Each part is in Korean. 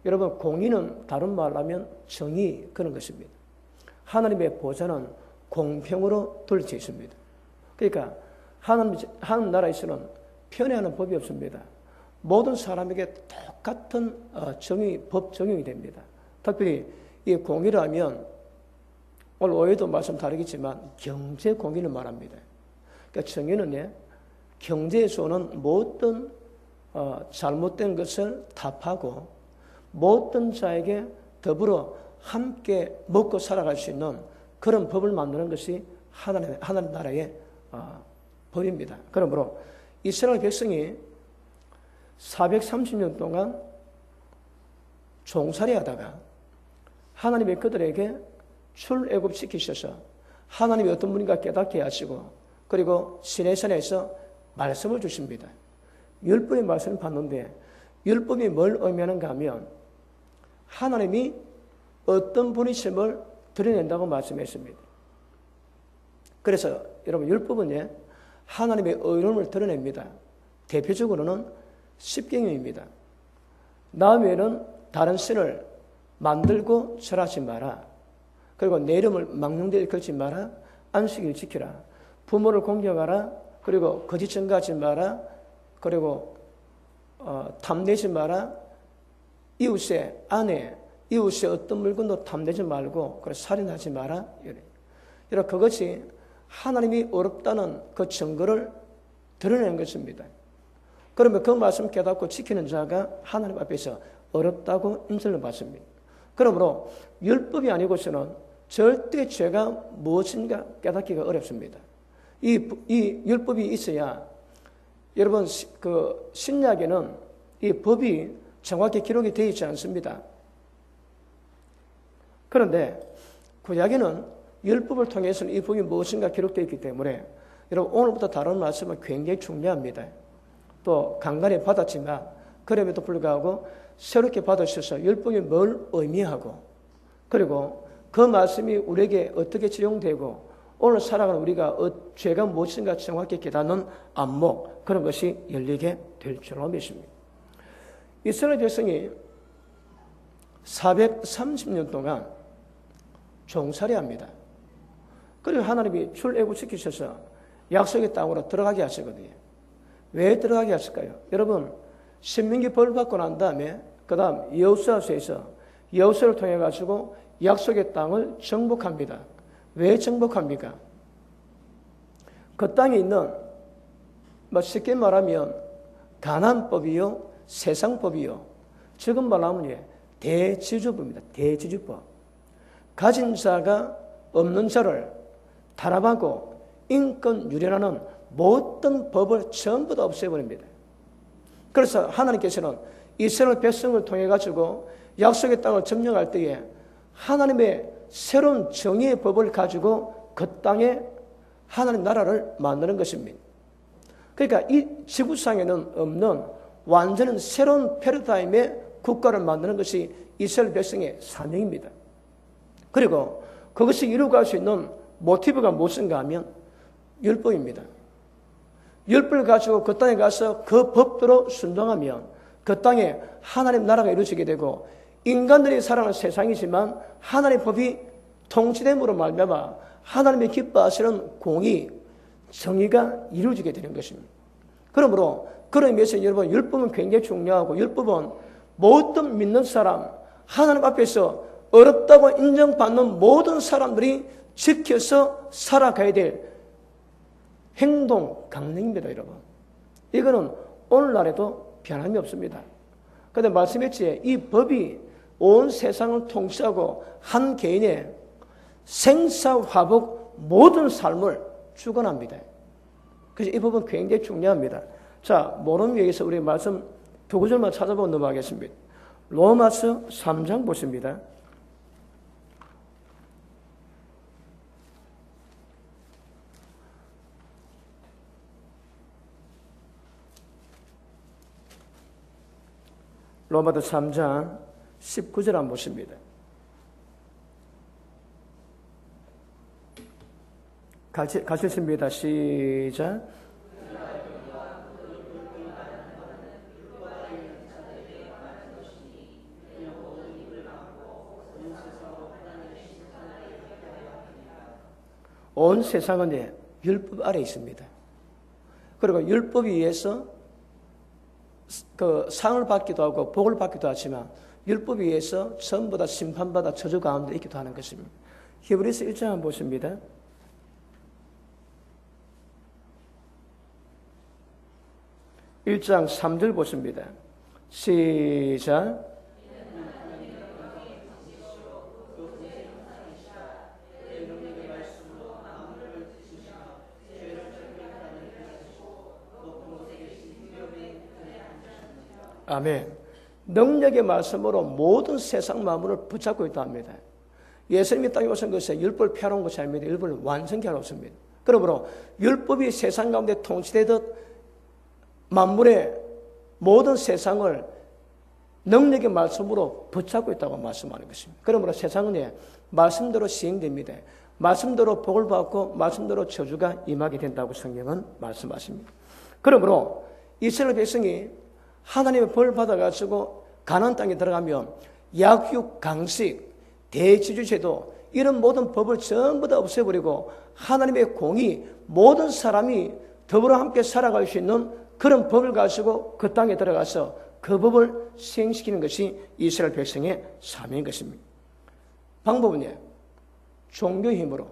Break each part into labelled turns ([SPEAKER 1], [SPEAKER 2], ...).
[SPEAKER 1] 여러분, 공의는 다른 말로 하면 정의, 그런 것입니다. 하나님의 보좌는 공평으로 둘쳐 있습니다. 그러니까 하나님 나라에서는 편애하는 법이 없습니다. 모든 사람에게 똑같은 법 적용이 됩니다. 특별히 이 공의라면 오늘 오해도 말씀 다르겠지만 경제 공의를 말합니다. 그러니까 정의는 경제에서 오는 모든 잘못된 것을 답하고 모든 자에게 더불어 함께 먹고 살아갈 수 있는 그런 법을 만드는 것이 하나님 나라의 법입니다. 그러므로 이스라엘 백성이 430년 동안 종살이 하다가 하나님이 그들에게 출애굽시키셔서 하나님이 어떤 분인가 깨닫게 하시고 그리고 시내산에서 말씀을 주십니다. 율법의 말씀을 받는데 율법이 뭘 의미하는가 하면 하나님이 어떤 분이심을 드러낸다고 말씀했습니다. 그래서 여러분 율법은 하나님의 의로움을 드러냅니다. 대표적으로는 십계명입니다. 나 외에는 다른 신을 만들고 절하지 마라. 그리고 내 이름을 망령되이 걸지 마라. 안식일을 지키라. 부모를 공경하라. 그리고 거짓 증거하지 마라. 그리고 탐내지 마라. 이웃의 아내, 이웃의 어떤 물건도 탐내지 말고 그래서 살인하지 마라. 여러분 그것이 하나님이 어렵다는 그 증거를 드러내는 것입니다. 그러면 그 말씀 깨닫고 지키는 자가 하나님 앞에서 어렵다고 인정을 받습니다. 그러므로 율법이 아니고서는 절대 죄가 무엇인가 깨닫기가 어렵습니다. 이 율법이 있어야 여러분 그 신약에는 이 법이 정확히 기록이 되어 있지 않습니다. 그런데 구약에는 율법을 통해서는 이 법이 무엇인가 기록되어 있기 때문에 여러분 오늘부터 다룬 말씀은 굉장히 중요합니다. 또 간간히 받았지만 그럼에도 불구하고 새롭게 받으셔서 율법이 뭘 의미하고 그리고 그 말씀이 우리에게 어떻게 적용되고 오늘 살아가는 우리가 죄가 무엇인가 정확히 깨닫는 안목 그런 것이 열리게 될 줄로 믿습니다. 이스라엘 백성이 430년 동안 종살이합니다. 그리고 하나님이 출애굽시키셔서 약속의 땅으로 들어가게 하시거든요. 왜 들어가게 하실까요? 여러분 신명기 벌 받고 난 다음에 그 다음 여호수아서에서 여호수아를 통해 가지고 약속의 땅을 정복합니다. 왜 정복합니까? 그 땅에 있는 쉽게 말하면 가나안법이요 세상법이요 지금 말하면 대지주법입니다. 대지주법. 가진 자가 없는 자를 탄압하고 인권 유린하는 모든 법을 전부 다 없애버립니다. 그래서 하나님께서는 이스라엘 백성을 통해 가지고 약속의 땅을 점령할 때에 하나님의 새로운 정의의 법을 가지고 그 땅에 하나님 나라를 만드는 것입니다. 그러니까 이 지구상에는 없는 완전한 새로운 패러다임의 국가를 만드는 것이 이스라엘 백성의 사명입니다. 그리고 그것이 이루어갈 수 있는 모티브가 무엇인가 하면 율법입니다. 율법을 가지고 그 땅에 가서 그 법대로 순종하면 그 땅에 하나님 나라가 이루어지게 되고 인간들이 살아가는 세상이지만 하나님의 법이 통치됨으로 말미암아 하나님의 기뻐하시는 공의, 정의가 이루어지게 되는 것입니다. 그러므로 그런 의미에서 여러분 율법은 굉장히 중요하고 율법은 모든 믿는 사람, 하나님 앞에서 어렵다고 인정받는 모든 사람들이 지켜서 살아가야 될 행동 강령입니다, 여러분. 이거는 오늘날에도 변함이 없습니다. 그런데 말씀했지, 이 법이 온 세상을 통치하고 한 개인의 생사화복 모든 삶을 주관합니다. 그래서 이 법은 굉장히 중요합니다. 자, 모르는 위해서 우리 말씀 두 구절만 찾아보고 넘어가겠습니다. 로마서 3장 보십니다. 로마서 3장 19절 한번 보십니다. 가셨습니다. 시작. 온 세상은 율법 아래 있습니다. 그리고 율법에 의해서 그 상을 받기도 하고 복을 받기도 하지만 율법에 의해서 전부 다 심판받아 저주 가운데 있기도 하는 것입니다. 히브리서 1장 한번 보십니다. 1장 3절 보십니다. 시작. 아멘. 능력의 말씀으로 모든 세상 만물을 붙잡고 있다 합니다. 예수님이 땅에 오신 것은 율법을 펴놓은 것이 아닙니다. 율법을 완성케 하러 오십니다. 그러므로 율법이 세상 가운데 통치되듯 만물의 모든 세상을 능력의 말씀으로 붙잡고 있다고 말씀하는 것입니다. 그러므로 세상은 말씀대로 시행됩니다. 말씀대로 복을 받고 말씀대로 저주가 임하게 된다고 성경은 말씀하십니다. 그러므로 이스라엘 백성이 하나님의 벌을 받아가지고 가나안 땅에 들어가면 약육, 강식, 대지주제도 이런 모든 법을 전부 다 없애버리고 하나님의 공의, 모든 사람이 더불어 함께 살아갈 수 있는 그런 법을 가지고 그 땅에 들어가서 그 법을 시행시키는 것이 이스라엘 백성의 사명인 것입니다. 방법은 종교의 힘으로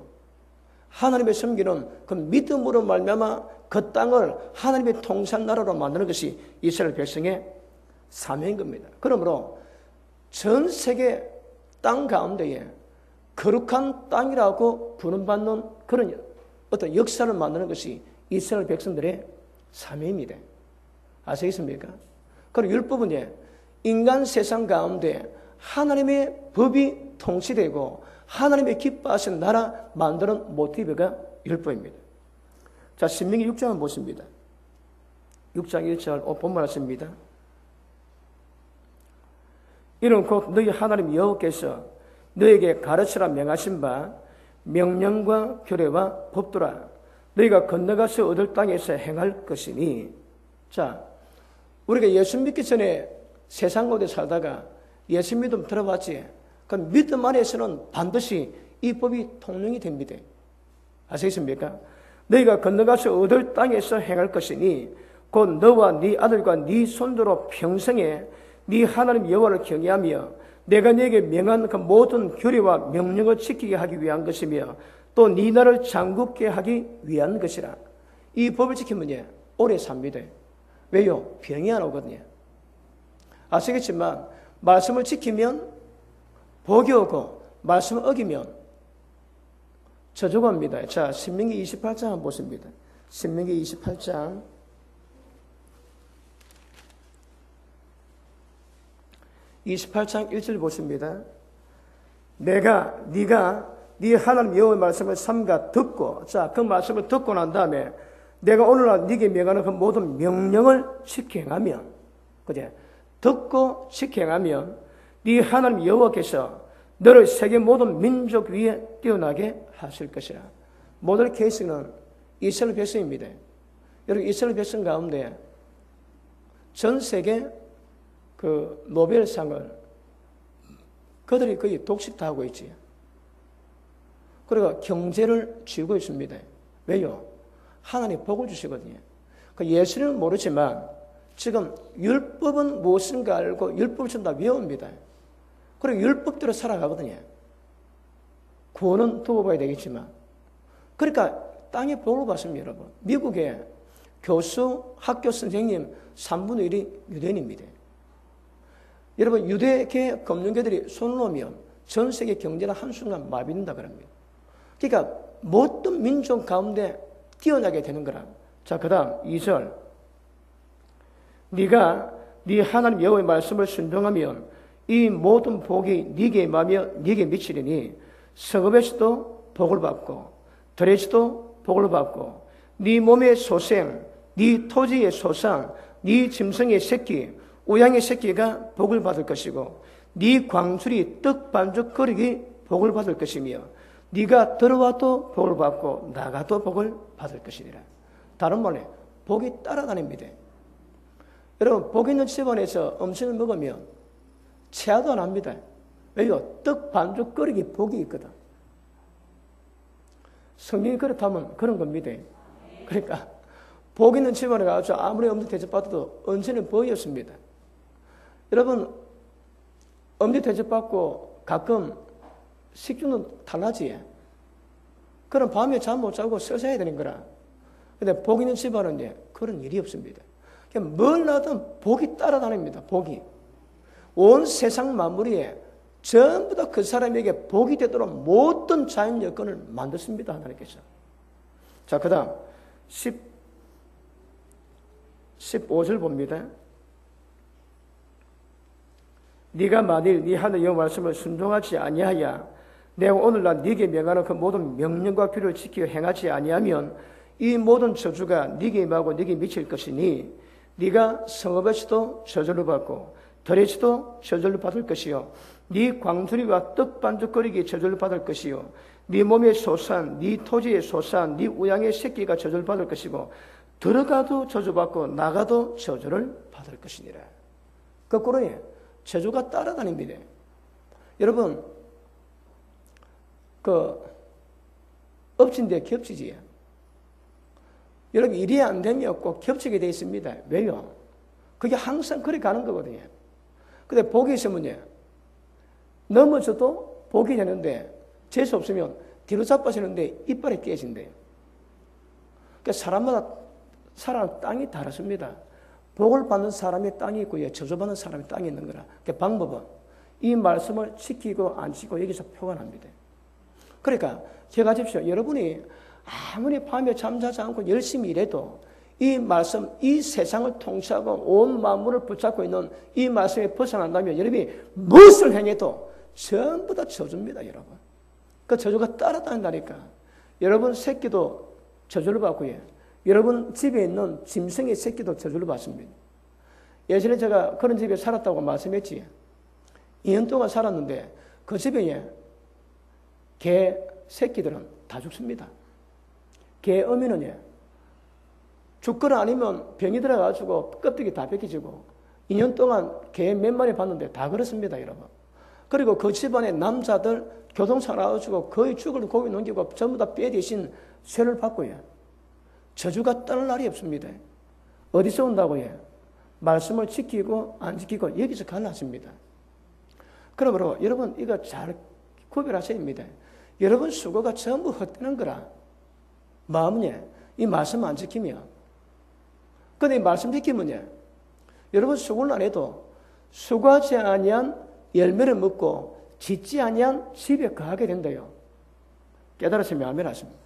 [SPEAKER 1] 하나님의 섬기는 그 믿음으로 말미암아 그 땅을 하나님의 통치한 나라로 만드는 것이 이스라엘 백성의 사명인 겁니다. 그러므로 전 세계 땅 가운데에 거룩한 땅이라고 부름받는 그런 어떤 역사를 만드는 것이 이스라엘 백성들의 사명입니다. 아시겠습니까? 그리고 율법은 인간 세상 가운데 하나님의 법이 통치되고 하나님의 기뻐하시는 나라 만드는 모티브가 율법입니다. 자, 신명기 6장 한번 보십니다. 6장 1절 본문하십니다. 이는 곧 너희 하나님 여호와께서 너에게 가르치라 명하신 바 명령과 규례와 법도라 너희가 건너가서 얻을 땅에서 행할 것이니. 자, 우리가 예수 믿기 전에 세상 가운데 살다가 예수 믿음 들어봤지. 그 믿음 안에서는 반드시 이 법이 통용이 됩니다. 아시겠습니까? 너희가 건너가서 얻을 땅에서 행할 것이니 곧 너와 네 아들과 네 손주로 평생에 네 하나님 여호와를 경외하며 내가 네게 명한 그 모든 규례와 명령을 지키게 하기 위한 것이며 또 네 나라를 장굽게 하기 위한 것이라. 이 법을 지키면 오래 삽니다. 왜요? 병이 안 오거든요. 아시겠지만 말씀을 지키면 복이 오고 말씀을 어기면 저주가 옵니다. 자, 신명기 28장 한번 보십니다. 신명기 28장 1절 보십니다. 네가 네 하나님 여호와의 말씀을 삼가 듣고, 자, 그 말씀을 듣고 난 다음에 내가 오늘날 네게 명하는 그 모든 명령을 지켜행하면, 그제 듣고 지켜행하면 네 하나님 여호와께서 너를 세계 모든 민족 위에 뛰어나게 하실 것이라. 모델 케이스는 이스라엘 백성입니다. 여러분, 이스라엘 백성 가운데 전 세계 그 노벨상을 그들이 거의 독식 하고 있지. 그리고 경제를 쥐고 있습니다. 왜요? 하나님 복을 주시거든요. 그 예수님은 모르지만 지금 율법은 무엇인가 알고 율법을 좀 다 외웁니다. 그리고 율법대로 살아가거든요. 구원은 두고 봐야 되겠지만. 그러니까 땅에 복을 받습니다, 여러분. 미국의 교수, 학교 선생님 3분의 1이 유대인입니다. 여러분, 유대계 검문계들이 손을 놓으면 전 세계 경제는 한순간 마비된다 그럽니다. 그러니까 모든 민족 가운데 뛰어나게 되는 거라. 자, 그 다음 2절. 네가 네 하나님 여호와의 말씀을 순종하면 이 모든 복이 네게 임하며 네게 미치리니 성읍에서도 복을 받고 들에서도 복을 받고 네 몸의 소생, 네 토지의 소상, 네 짐승의 새끼, 우양의 새끼가 복을 받을 것이고 네 광술이 떡 반죽 거리기 복을 받을 것이며 네가 들어와도 복을 받고 나가도 복을 받을 것이니라. 다른 말로 복이 따라다닙니다. 여러분, 복 있는 집안에서 음식을 먹으면 체하도 안 합니다. 왜요? 떡 반죽 끓이기 복이 있거든. 성경이 그렇다면 그런 겁니다. 그러니까 복 있는 집안에 가서 아무리 엄지 대접받아도 언제는 복이었습니다. 여러분 엄지 대접받고 가끔 식주는 달라지. 그럼 밤에 잠 못 자고 써셔야 되는 거라. 근데 복 있는 집안은 그런 일이 없습니다. 그냥 뭘 나든 복이 따라다닙니다. 복이. 온 세상 만물이 전부 다 그 사람에게 복이 되도록 모든 자연 여건을 만드십니다. 하나님께서. 자, 그 다음 15절 봅니다. 네가 만일 네 하늘 여호와 말씀을 순종하지 아니하여 내가 오늘날 네게 명하는 그 모든 명령과 규례를 지켜 행하지 아니하면 이 모든 저주가 네게 임하고 네게 미칠 것이니 네가 성읍에서도 저절로 받고 들에서도 저절로 받을 것이요 네 광주리와 떡 반죽거리기 저절로 받을 것이요 네 몸의 소산, 네 토지의 소산, 네 우양의 새끼가 저절로 받을 것이고 들어가도 저주받고 나가도 저주를 받을 것이니라. 거꾸로 저주가 따라다닙니다. 여러분 엎친 데 겹치지. 여러분 일이 안 되면 꼭 겹치게 돼 있습니다. 왜요? 그게 항상 그렇게 가는 거거든요. 근데 복이 있으면 넘어져도 복이 되는데 재수 없으면 뒤로 자빠지는데 이빨이 깨진대요. 그러니까 사람마다 살아가는 땅이 다르습니다. 복을 받는 사람의 땅이 있고요. 저주받는 사람의 땅이 있는 거라. 그 방법은 이 말씀을 지키고 안 지키고 여기서 표가 납니다. 그러니까 기억하십시오. 여러분이 아무리 밤에 잠자지 않고 열심히 일해도 이 말씀, 이 세상을 통치하고 온 만물을 붙잡고 있는 이 말씀에 벗어난다면 여러분이 무엇을 행해도 전부 다 저주입니다. 여러분. 그 저주가 따라다닌다니까. 여러분 새끼도 저주를 받고요. 여러분 집에 있는 짐승의 새끼도 저주를 받습니다. 예전에 제가 그런 집에 살았다고 말씀했지. 2년 동안 살았는데 그 집에 개 새끼들은 다 죽습니다. 개 어미는 죽거나 아니면 병이 들어가지고 껍데기 다 벗겨지고 2년 동안 개 몇 마리 봤는데 다 그렇습니다. 여러분. 그리고 그 집안의 남자들 교통사 나와가지고 거의 죽을 고기 넘기고 전부 다 뼈 대신 쇠를 받고요. 저주가 떠날 날이 없습니다. 어디서 온다고요? 말씀을 지키고 안 지키고 여기서 갈라집니다. 그러므로 여러분 이거 잘 구별하셔야 됩니다. 여러분 수고가 전부 헛되는 거라. 마음은 이 말씀 안 지키면. 근데 이 말씀 지키면 여러분 수고를 안 해도 수고하지 아니한 열매를 먹고 짓지 아니한 집에 거하게 된대요. 깨달으시면 아멘 하십니다.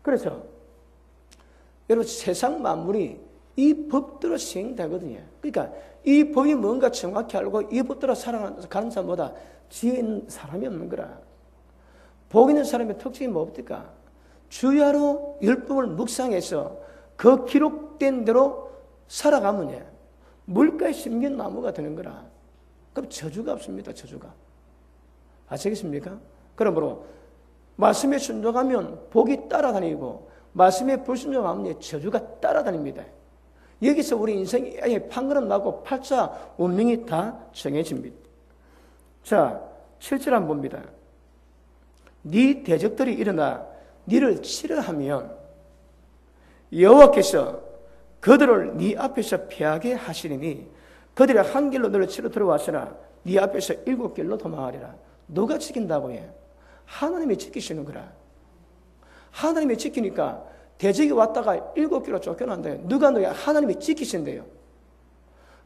[SPEAKER 1] 그래서 여러분 세상 만물이 이 법대로 시행되거든요. 그러니까 이 법이 뭔가 정확히 알고 이 법대로 살아가는 사람보다 지혜 있는 사람이 없는 거라. 복 있는 사람의 특징이 뭡니까? 주야로 율법을 묵상해서 그 기록된 대로 살아가면 물가에 심긴 나무가 되는 거라. 그럼 저주가 없습니다. 저주가. 아시겠습니까? 그러므로 말씀에 순종하면 복이 따라다니고 말씀에 불순종하면 저주가 따라다닙니다. 여기서 우리 인생이 판가름 나고 팔자 운명이 다 정해집니다. 자, 7절 한번 봅니다. 네 대적들이 일어나 네를 치려하면 여호와께서 그들을 네 앞에서 피하게 하시리니 그들이 한 길로 너를 치러 들어왔으나 네 앞에서 7길로 도망하리라. 누가 지킨다고 해? 하나님이 지키시는 거라. 하나님이 지키니까 대적이 왔다가 7길로 쫓겨난대요. 누가 너야? 하나님이 지키신대요.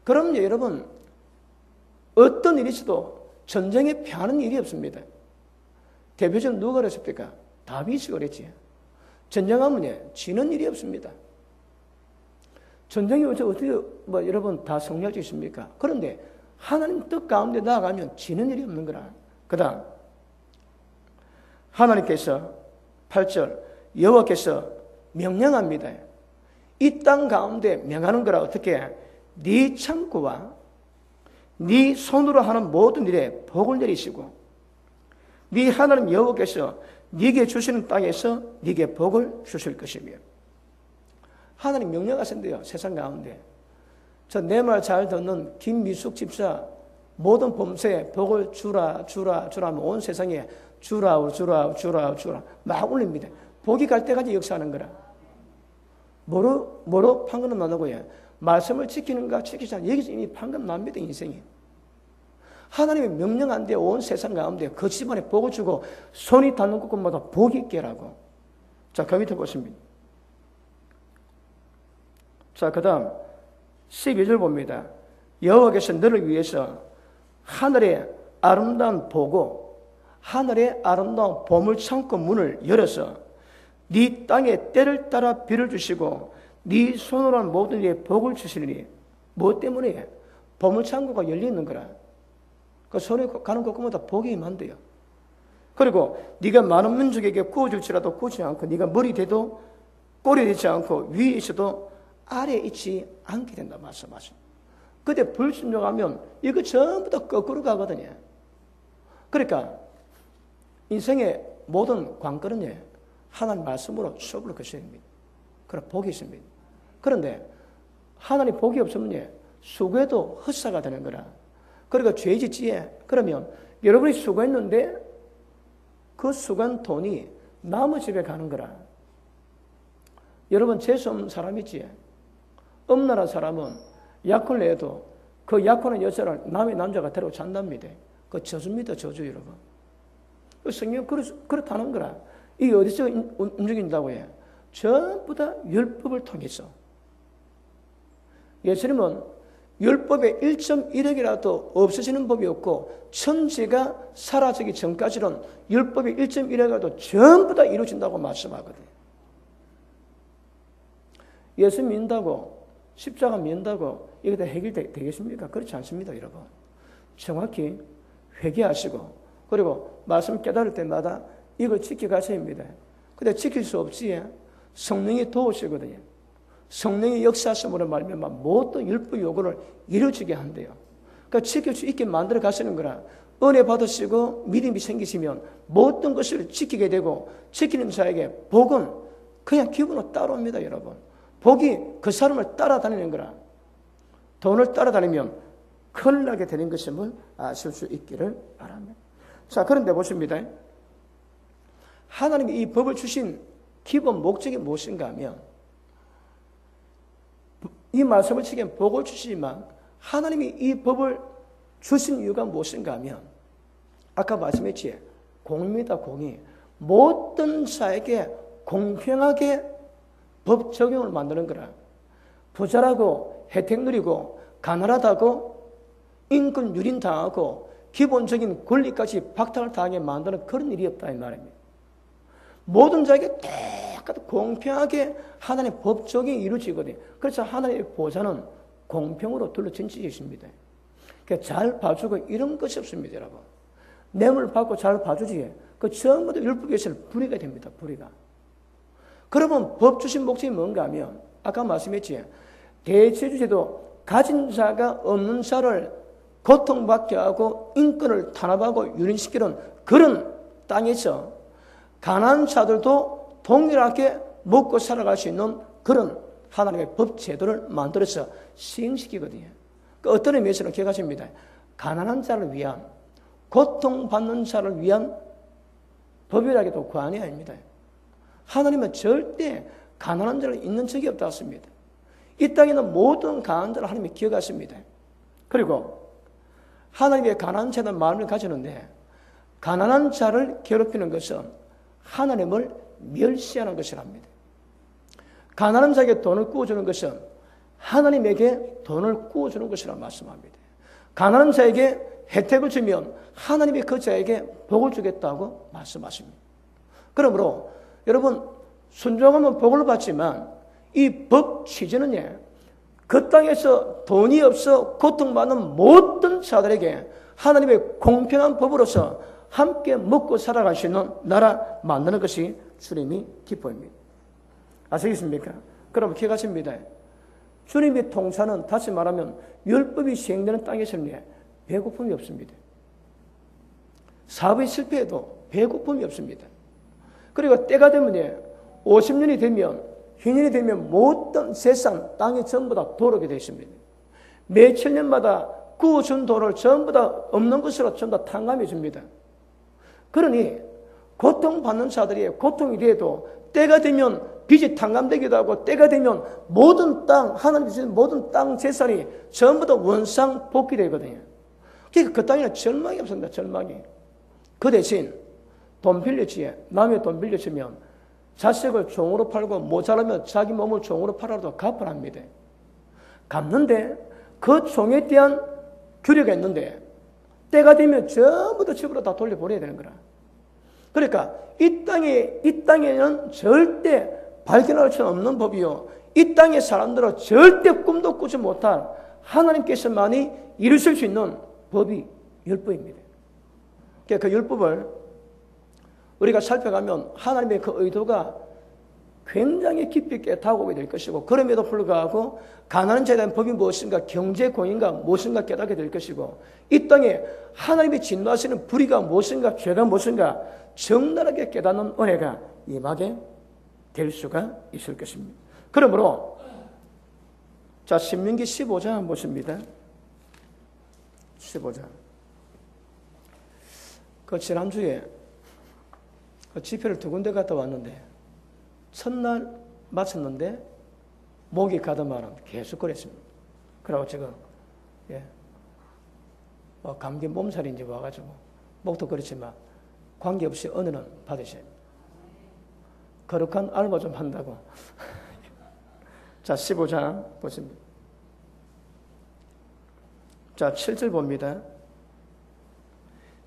[SPEAKER 1] 그럼요, 여러분, 어떤 일이 있어도 전쟁에 피하는 일이 없습니다. 대표적으로 누가 그랬습니까? 다윗이 그랬지. 전쟁하면 지는 일이 없습니다. 전쟁이 어떻게 여러분 다 성리할 수 있습니까? 그런데 하나님 뜻 가운데 나아가면 지는 일이 없는 거라. 그 다음 하나님께서 8절 여호와께서 명령합니다. 이 땅 가운데 명하는 거라. 어떻게? 네 창고와 네 손으로 하는 모든 일에 복을 내리시고 네 하나님 여호와께서 네게 주시는 땅에서 네게 복을 주실 것이며. 하나님 명령하신대요. 세상 가운데. 저 내 말 잘 듣는 김미숙 집사 모든 범세에 복을 주라 하면 온 세상에 주라 막 올립니다. 복이 갈 때까지 역사하는 거라. 뭐로 판결은 나누고요. 말씀을 지키는가 지키지 않는가 여기서 이미 판결 납니다. 인생이. 하나님의 명령한데 온 세상 가운데 그 집안에 복을 주고 손이 닿는 곳마다 복이 있게 하라고. 자, 그 밑에 보십니다. 자, 그 다음 12절 봅니다. 여호와께서 너를 위해서 하늘의 아름다운 보고 하늘의 아름다운 보물창고 문을 열어서 네 땅에 때를 따라 비를 주시고 네 손으로 한 모든 일에 복을 주시리니. 뭐 때문에? 보물창고가 열려있는 거라. 그 손에 가는 곳마다 복이 임한대요. 그리고 네가 많은 민족에게 구워줄지라도 구우지 않고 네가 머리 대도 꼬리 되지 않고 위에 있어도 아래에 있지 않게 된다 말씀하시죠. 그때 불순종하면 이거 전부 다 거꾸로 가거든요. 그러니까 인생의 모든 관건은 하나님 말씀으로 수업을 거셔야 됩니다. 그럼 복이 있습니다. 그런데 하나님 복이 없으면 수고해도 헛사가 되는 거라. 그러니까 죄 짓지에 그러면 여러분이 수고했는데 그 수고한 돈이 남의 집에 가는 거라. 여러분 재수 없는 사람이지. 엄나라 사람은 약혼을 내도 그 약혼한 여자를 남의 남자가 데리고 잔답니다. 그 저주입니다. 저주 여러분. 성경 그렇다는 거라. 이게 어디서 움직인다고 해? 전부 다 율법을 통해서. 예수님은 율법의 1.1핵이라도 없어지는 법이 없고 천지가 사라지기 전까지는 율법의 1.1핵이라도 전부 다 이루어진다고 말씀하거든요. 예수 믿는다고 십자가 믿는다고 이게 다 해결되겠습니까? 그렇지 않습니다. 여러분. 정확히 회개하시고 그리고 말씀 깨달을 때마다 이걸 지켜가셔야 합니다. 근데 지킬 수 없지. 성령이 도우시거든요. 성령의 역사심으로 말미암아 모든 율법 요구를 이루어지게 한대요. 그러니까 지킬 수 있게 만들어 가시는 거라. 은혜 받으시고 믿음이 생기시면 모든 것을 지키게 되고 지키는 자에게 복은 그냥 기분으로 따라옵니다. 여러분. 복이 그 사람을 따라다니는 거라. 돈을 따라다니면 큰일 나게 되는 것임을 아실 수 있기를 바랍니다. 자, 그런데 보십니다. 하나님이 이 법을 주신 기본 목적이 무엇인가 하면 이 말씀을 지키면 복을 주시지만 하나님이 이 법을 주신 이유가 무엇인가 하면 아까 말씀했지. 공입니다. 공이. 모든 자에게 공평하게 법 적용을 만드는 거라. 부자라고 혜택 누리고 가난하다고 인권 유린당하고 기본적인 권리까지 박탈을 당하게 만드는 그런 일이 없다 이 말입니다. 모든 자에게 똑같이 공평하게 하나님의 법 적용이 이루어지거든요. 그래서 하나님의 보좌는 공평으로 둘러진 지 있습니다. 그러니까 잘 봐주고 이런 것이 없습니다. 여러분. 뇌물 받고 잘 봐주지 그 전부 다 율법에서 불의가 됩니다. 불의가. 그러면 법 주신 목적이 뭔가 하면 아까 말씀했지. 대제주제도 가진 자가 없는 자를 고통받게 하고 인권을 탄압하고 유린시키는 그런 땅에서 가난한 자들도 동일하게 먹고 살아갈 수 있는 그런 하나님의 법 제도를 만들어서 시행시키거든요. 그 어떤 의미에서는 기억하십니다. 가난한 자를 위한 고통받는 자를 위한 법이라기도 과언이 아닙니다. 하나님은 절대 가난한 자를 있는 적이 없다 했습니다. 이 땅에 있는 모든 가난한 자를 하나님이 기억하십니다. 그리고 하나님의 가난한 자는 마음을 가지는데 가난한 자를 괴롭히는 것은 하나님을 멸시하는 것이랍니다. 가난한 자에게 돈을 구워주는 것은 하나님에게 돈을 구워주는 것이라 말씀합니다. 가난한 자에게 혜택을 주면 하나님이 그 자에게 복을 주겠다고 말씀하십니다. 그러므로 여러분 순종하면 복을 받지만 이 법 취지는 그 땅에서 돈이 없어 고통받는 모든 자들에게 하나님의 공평한 법으로서 함께 먹고 살아갈 수 있는 나라 만드는 것이 주님이 기뻐입니다. 아시겠습니까? 그럼 기억하십니다. 주님의 통치는 다시 말하면 율법이 시행되는 땅에서는 배고픔이 없습니다. 사업이 실패해도 배고픔이 없습니다. 그리고 때가 되면 50년이 되면 희년이 되면 모든 세상 땅이 전부 다 도로게 되어 있습니다. 매천 년마다 구워준 돌을 전부 다 없는 것으로 전부 다 탕감해 줍니다. 그러니 고통받는 자들이 고통이 돼도 때가 되면 빚이 탕감되기도 하고 때가 되면 모든 땅, 하나님이 주신 모든 땅 재산이 전부 다 원상 복귀되거든요. 그러니까 그 땅에는 절망이 없습니다. 절망이. 그 대신 돈 빌려주에 남의 돈 빌려주면 자식을 종으로 팔고 모자라면 자기 몸을 종으로 팔아도 갚아랍니다. 갚는데 그 종에 대한 규례가 있는데 때가 되면 전부 다 집으로 다 돌려보내야 되는 거라. 그러니까 이 땅에는 절대 발견할 수 없는 법이요. 이 땅의 사람들은 절대 꿈도 꾸지 못할 하나님께서만이 이루실 수 있는 법이 율법입니다. 그러니까 그 율법을 우리가 살펴가면 하나님의 그 의도가 굉장히 깊이 있게 다가오게 될 것이고, 그럼에도 불구하고 가난한 자에 대한 법이 무엇인가, 경제 공인가 무엇인가 깨닫게 될 것이고, 이 땅에 하나님이 진노하시는 불의가 무엇인가, 죄가 무엇인가 적나라하게 깨닫는 은혜가 임하게 될 수가 있을 것입니다. 그러므로 자, 신명기 15장 보십니다. 15장. 그 지난주에 그 집회를 2군데 갔다 왔는데 첫날 마쳤는데 목이 가다마는 계속 그랬습니다. 그러고 지금 감기 몸살인지 와가지고 목도 그렇지만 관계없이 은혜는 받으셔야 합니다. 거룩한 알바 좀 한다고. 자, 15장 보십니다. 자, 7절 봅니다.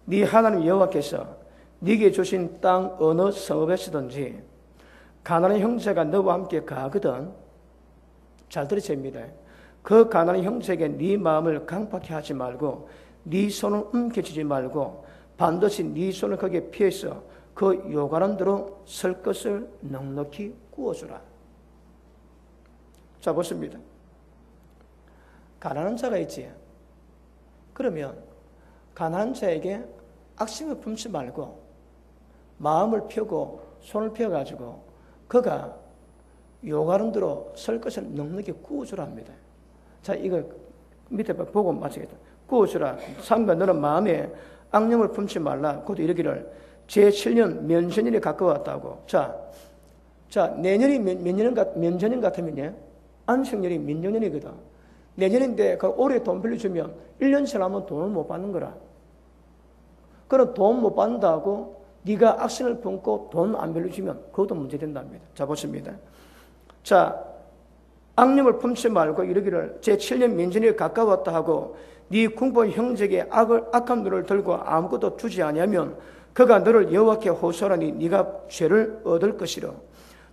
[SPEAKER 1] 네 하나님 여호와께서 네게 주신 땅 어느 성읍에서든지 가난한 형제가 너와 함께 가거든, 잘 들으십니다. 그 가난한 형제에게 네 마음을 강팍해 하지 말고 네 손을 움켜쥐지 말고 반드시 네 손을 거기에 피해서 그 요구하는 대로 설 것을 넉넉히 구워주라. 자, 보십니다. 가난한 자가 있지. 그러면 가난한 자에게 악심을 품지 말고 마음을 펴고 손을 펴가지고 그가 요구하는 대로 설 것을 넉넉히 구워주라 합니다. 자, 이거 밑에 보고 마치겠다. 구워주라. 3번 너는 마음에 악념을 품지 말라. 그것도 이르기를 제7년 면전일이 가까웠다고. 자, 내년이 몇 년인 같으면요, 안식년이 민년이거든. 내년인데 그 올해 돈 빌려주면 1년 지나면 돈을 못 받는 거라. 그럼 돈 못 받는다고 네가 악신을 품고 돈 안 빌려주면 그것도 문제된답니다. 자, 보십니다. 자, 악념을 품지 말고 이르기를 제7년 민전이 가까웠다 하고 네 궁본 형제에게 악한 눈을 들고 아무것도 주지 아니하면 그가 너를 여호와께 호소하니 네가 죄를 얻을 것이라.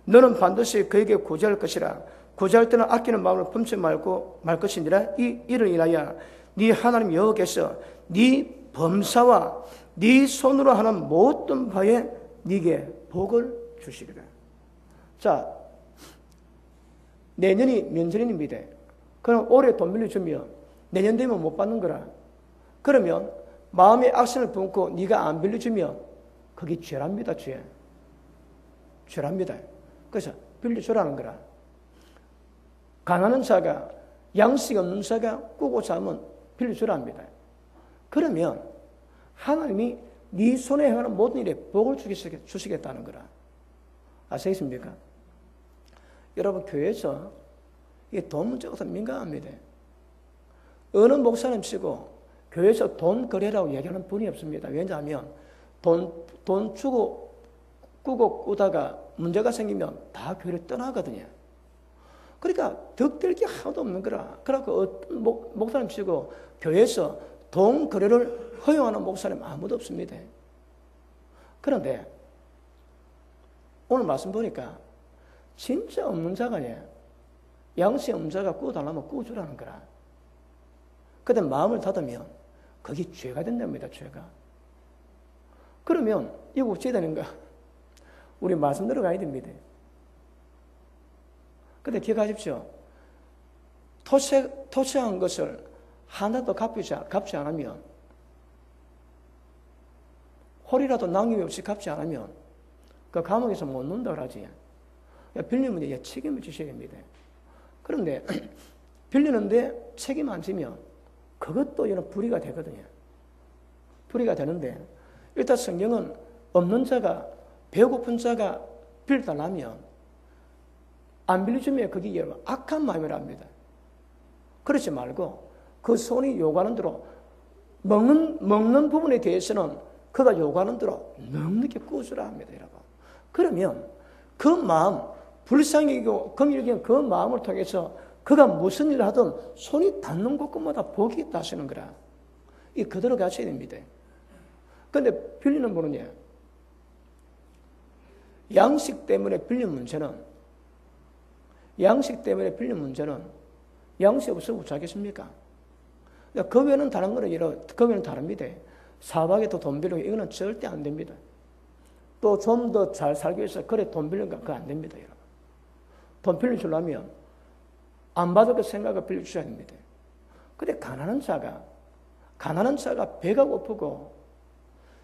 [SPEAKER 1] 너는 반드시 그에게 구제할 것이라. 구제할 때는 아끼는 마음을 품지 말고 말 것이니라. 이를 인하여 네 하나님 여호와께서 네 범사와 네 손으로 하는 모든 바에 네게 복을 주시리라. 자, 내년이 면전입니다. 그럼 올해 돈 빌려주면 내년 되면 못 받는 거라. 그러면 마음에 악신을 품고 네가 안 빌려주면 그게 죄랍니다. 죄랍니다. 그래서 빌려주라는 거라. 가난한 자가, 양식 없는 자가 꾸고 자면 빌려주랍니다. 그러면 하나님이 네 손에 행하는 모든 일에 복을 주시겠다는 거라. 아시겠습니까? 여러분, 교회에서 이게 돈 문제가 민감합니다. 어느 목사님 치고 교회에서 돈 거래라고 얘기하는 분이 없습니다. 왜냐하면 돈 주고 꾸고 꾸다가 문제가 생기면 다 교회를 떠나거든요. 그러니까 덕될 게 하나도 없는 거라. 그래서 어떤 목사님 치고 교회에서 돈 거래를 허용하는 목사님 아무도 없습니다. 그런데 오늘 말씀 보니까 진짜 없는 자가요, 양식 없는 자가 꾸어달라면 꾸어주라는 거라. 그때 마음을 닫으면 그게 죄가 된답니다. 죄가. 그러면 이거 어찌해야 되는가? 우리 말씀 들어가야 됩니다. 근데 기억하십시오. 토세한 것을 하나도 갚지 않으면, 홀이라도 남김없이 갚지 않으면 그 감옥에서 못 논다 그러지. 빌리면 책임을 지셔야 됩니다. 그런데 빌리는데 책임 안 지면 그것도 이런 불의가 되거든요. 불의가 되는데, 일단 성경은 없는 자가, 배고픈 자가 빌달라면 안 빌려주면 그게 여러분 악한 마음이랍니다. 그렇지 말고 그 손이 요구하는 대로 먹는 부분에 대해서는 그가 요구하는 대로 넉넉히 꾸주라 합니다, 여러분. 그러면 그 마음, 불쌍히고 긍휼히 그 마음을 통해서 그가 무슨 일을 하든 손이 닿는 곳마다 복이 있다 하시는 거라. 이 그대로 가셔야 됩니다. 그런데 빌리는 분은요, 양식 때문에 빌린 문제는 양식 없으면 어쩌겠습니까? 그 외에는 다른 거는 그 외에는 다릅니다. 사박에 또 돈 빌리고 이거는 절대 안 됩니다. 또 좀 더 잘 살기 위해서 그래 돈 빌리는 거 그거 안 됩니다, 여러분. 돈 빌려주려면 안 받을 그 생각을 빌려주셔야 됩니다. 근데 가난한 자가 배가 고프고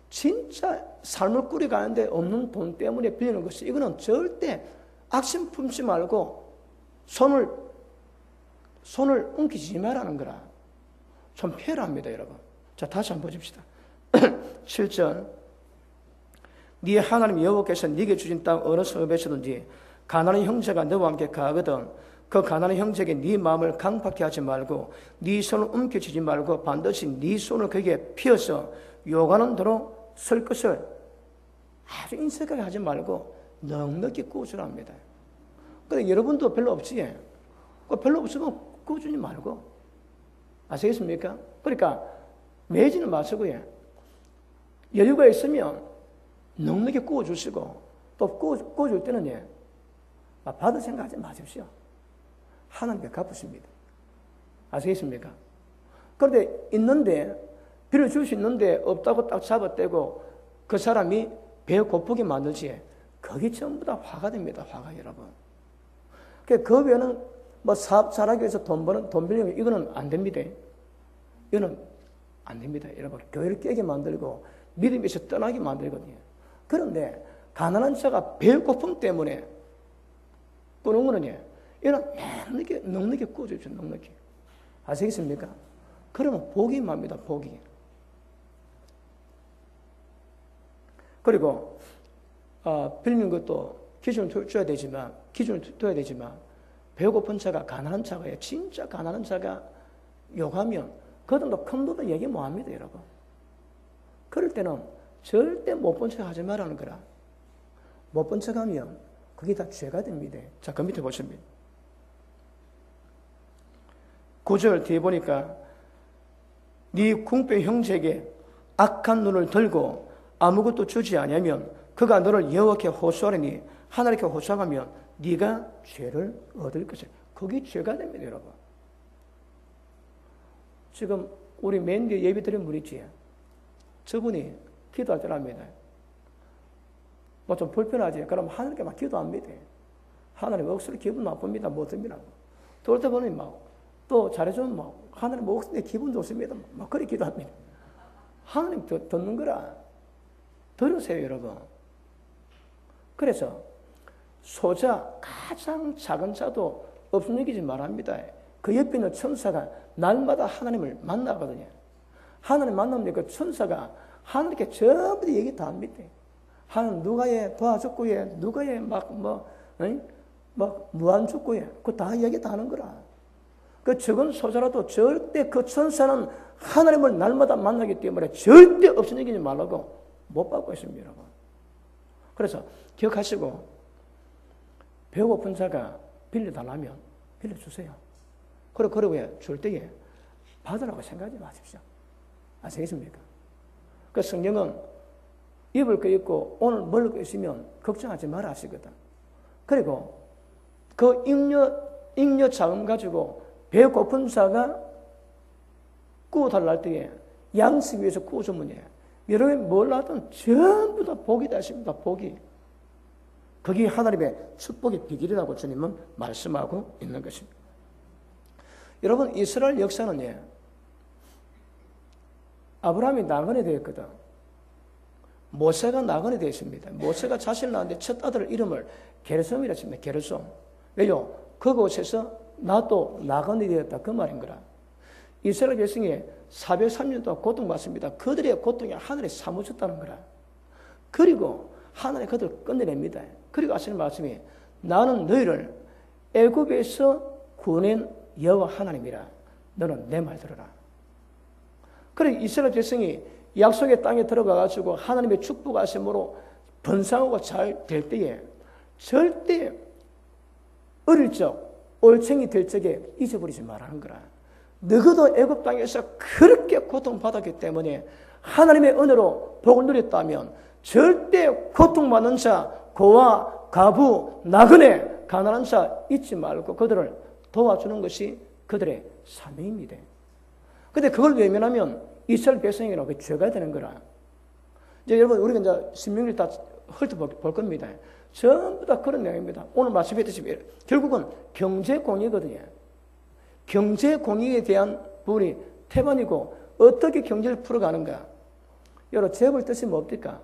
[SPEAKER 1] 진짜 삶을 꾸려가는데 없는 돈 때문에 빌리는 것이 이거는 절대 악심 품지 말고 손을 움키지 말라는 거라. 좀 피해랍니다, 여러분. 자, 다시 한번 보십시다. 7절. 네 하나님 여호와께서 네게 주신 땅 어느 성읍에서든지 가난한 형제가 너와 함께 가거든 그 가난한 형제에게 네 마음을 강팍해 하지 말고 네 손을 움켜쥐지 말고 반드시 네 손을 거기에 피어서 요구하는 대로 쓸 것을 아주 인색하게 하지 말고 넉넉히 꾸주라 합니다. 근데 여러분도 별로 없지. 별로 없으면 꾸주지 말고. 아시겠습니까? 그러니까 매지는 마시고요. 여유가 있으면 넉넉히 꾸어주시고 또 꾸어줄 때는 받을 생각하지 마십시오. 하나님께 갚으십니다. 아시겠습니까? 그런데 있는데 빌어줄 수 있는데 없다고 딱 잡아떼고 그 사람이 배 고프게 만들지 그게 전부 다 화가 됩니다. 화가 여러분. 그 외에는 뭐 사업 잘하기 위해서 돈 빌리면 이거는 안 됩니다. 이거는 안 됩니다. 여러분 교회를 깨게 만들고 믿음에서 떠나게 만들거든요. 그런데 가난한 자가 배고픔 때문에 꾸는 거는 이거는 넉넉히 꾸어주죠. 넉넉히. 아시겠습니까? 그러면 복이 맙니다. 복이. 그리고 빌리는 것도 기준을 둬야 되지만 배고픈 자가 가난한 자가 진짜 가난한 자가 요구하면 그들도 큰 돈도 얘기 못합니다. 여러분. 그럴 때는 절대 못 본 척 하지 말라는 거라. 못 본 척 하면 그게 다 죄가 됩니다. 자, 그 밑에 보십니다. 9절 뒤에 보니까 네 궁배 형제에게 악한 눈을 들고 아무것도 주지 아니하면 그가 너를 여호와께 호소하리니 하나님께 호소하면 네가 죄를 얻을 것이다. 그게 죄가 됩니다, 여러분. 지금 우리 맨 뒤에 예배 드린 분 있지? 저분이 기도할 때랍니다. 뭐 좀 불편하지? 그럼 하나님께 막 기도합니다. 하나님 억수로 기분 나쁩니다. 못 듭니다. 돌 때 보니 또 잘해주면 하나님 억수로 기분 좋습니다. 막 그렇게 기도합니다. 하나님 듣는 거라. 들으세요, 여러분. 그래서 소자, 가장 작은 자도 없음 여기지 말합니다. 그 옆에 있는 천사가 날마다 하나님을 만나거든요. 하나님 만나면 그 천사가 하나님께 전부 다 얘기 다 합니다. 하나님 누가 도와줬고 누가 무한 줬고 그거 다 얘기 다 하는 거라. 그 적은 소자라도 절대 그 천사는 하나님을 날마다 만나기 때문에 절대 없음 여기지 말라고 못 받고 있습니다, 여러분. 그래서 기억하시고 배고픈 자가 빌려달라면 빌려주세요. 그리고 줄 때에 받으라고 생각하지 마십시오. 아시겠습니까? 그 성경은 입을 거 있고 오늘 먹을 거 있으면 걱정하지 마라 하시거든. 그리고 그 잉여 자금 가지고 배고픈 자가 구워달라 할 때에 양식 위해서 구워주면 여러분이 뭘 하든 전부 다 복이 되십니다. 복이. 그게 하나님의 축복의 비결이라고 주님은 말씀하고 있는 것입니다. 여러분 이스라엘 역사는 아브라함이 나그네 되었거든. 모세가 나그네 되었습니다. 모세가 자신을 낳았는데 첫 아들 이름을 게르솜이라 했습니다. 게르솜. 왜요? 그곳에서 나도 나그네 되었다 그 말인 거라. 이스라엘 백성이 403년 동안 고통받습니다. 그들의 고통이 하늘에 사무쳤다는 거라. 그리고 하나님 그들을 끝내냅니다. 그리고 하시는 말씀이 나는 너희를 애굽에서 구원한 여호와 하나님이라. 너는 내 말 들어라. 그래 이스라엘 백성이 약속의 땅에 들어가가지고 하나님의 축복하심으로 번성하고 잘 될 때에 절대 어릴 적 올챙이 될 적에 잊어버리지 말라는 거라. 너희도 애굽 땅에서 그렇게 고통받았기 때문에 하나님의 은혜로 복을 누렸다면 절대 고통받는 자, 고아, 가부, 나그네, 가난한 자 잊지 말고 그들을 도와주는 것이 그들의 사명입니다. 그런데 그걸 외면하면 이스라엘 백성이라고 죄가 되는 거라. 이제 여러분 우리가 이제 신명기를 다 훑어볼 겁니다. 전부 다 그런 내용입니다. 오늘 말씀했듯이 결국은 경제 공의거든요. 경제 공의에 대한 부분이 태반이고 어떻게 경제를 풀어가는가. 여러분 재벌 뜻이 뭡니까?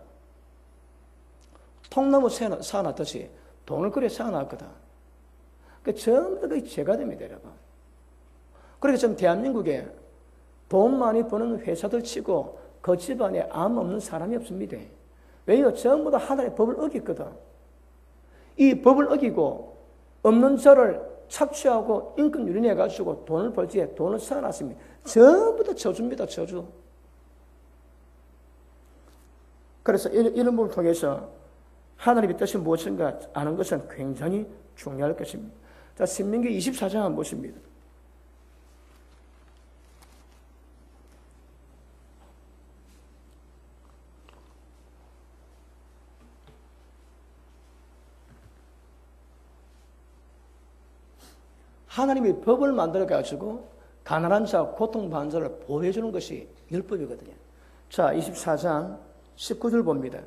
[SPEAKER 1] 통나무 쌓아놨듯이 돈을 그래 쌓아놨거든. 그 전부 다 그게 죄가 됩니다, 여러분. 그러니까 지금 대한민국에 돈 많이 버는 회사들 치고 그 집안에 아무 없는 사람이 없습니다. 왜요? 전부 다 하나님의 법을 어겼거든. 이 법을 어기고 없는 자를 착취하고 인권 유린해가지고 돈을 벌지에 돈을 쌓아놨습니다. 전부 다 저주입니다, 저주. 그래서 이런 부분을 통해서 하나님의 뜻이 무엇인가 아는 것은 굉장히 중요할 것입니다. 자, 신명기 24장 한번 보십니다. 하나님이 법을 만들어가지고 가난한 자, 고통받는 자를 보호해주는 것이 율법이거든요. 자, 24장 19절 봅니다.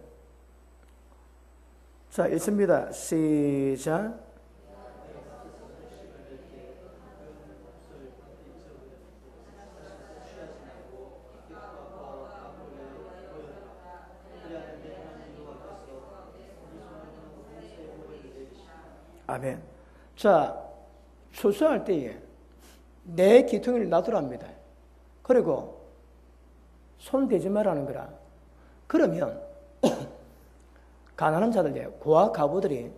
[SPEAKER 1] 자, 읽습니다. 시작. 아멘. 자, 추수할 때에 내 기둥을 놔두랍니다. 그리고 손 대지 말라는 거라. 그러면 가난한 자들, 고아 가부들이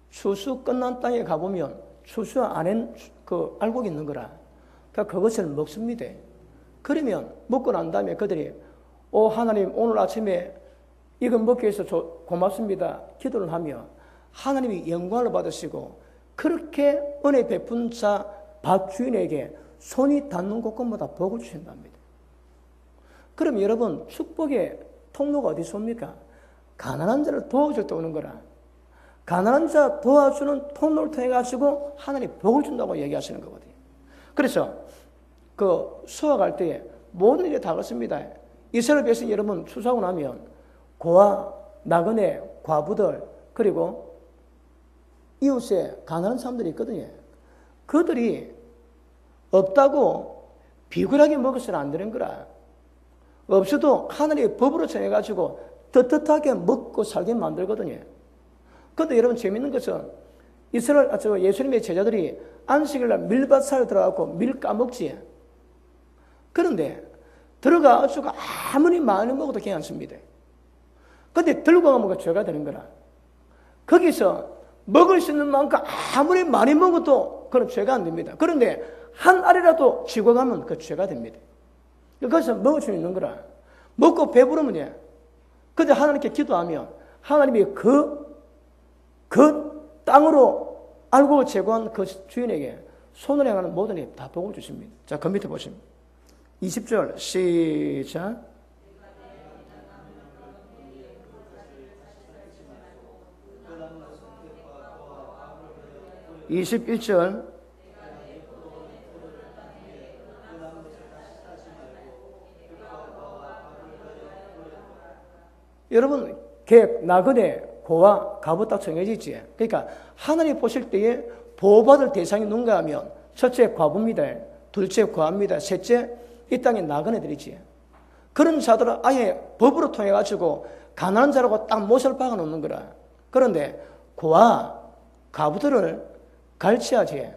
[SPEAKER 1] 추수 끝난 땅에 가보면 추수 안엔 그 알곡이 있는 거라. 그러니까 그것을 먹습니다. 그러면 먹고 난 다음에 그들이 하나님 오늘 아침에 이거 먹기 위해서 고맙습니다. 기도를 하며 하나님이 영광을 받으시고 그렇게 은혜 베푼 자 밭 주인에게 손이 닿는 곳곳마다 복을 주신답니다. 그럼 여러분 축복의 통로가 어디 있습니까? 가난한 자를 도와줄 때 오는 거라. 가난한 자 도와주는 통로를 통해 가지고 하나님 복을 준다고 얘기하시는 거거든요. 그래서 그 수확할 때에 모든 일이 다 그렇습니다. 이스라엘 백성 여러분 추수하고 나면 고아, 나그네, 과부들 그리고 이웃에 가난한 사람들이 있거든요. 그들이 없다고 비굴하게 먹어서는 안 되는 거라. 없어도 하나님의 법으로 정해가지고 떳떳하게 먹고 살게 만들거든요. 그런데 여러분 재밌는 것은 예수님의 제자들이 안식일날 밀밭사를 들어가고 밀 까먹지. 그런데 들어가가지고 아무리 많이 먹어도 괜찮습니다. 그런데 들고 가면 죄가 되는 거라. 거기서 먹을 수 있는 만큼 아무리 많이 먹어도 그건 죄가 안 됩니다. 그런데 한 알이라도 쥐고 가면 그 죄가 됩니다. 그래서 먹을 수 있는 거라. 먹고 배부르면 근데 하나님께 기도하면 하나님이 그 땅으로 알고 제거한 그 주인에게 손을 행하는 모든 일 다 복을 주십니다. 자, 그 밑에 보시면 20절 시작. 21절 여러분 나그네, 고아, 가부 딱 정해지지. 그러니까 하나님 보실 때에 보호받을 대상이 누군가 하면 첫째 과부입니다. 둘째 고아입니다. 셋째 이 땅에 나그네들이지. 그런 자들은 아예 법으로 통해 가지고 가난한 자라고 딱 못을 박아 놓는 거라. 그런데 고아, 가부들을 갈취하지.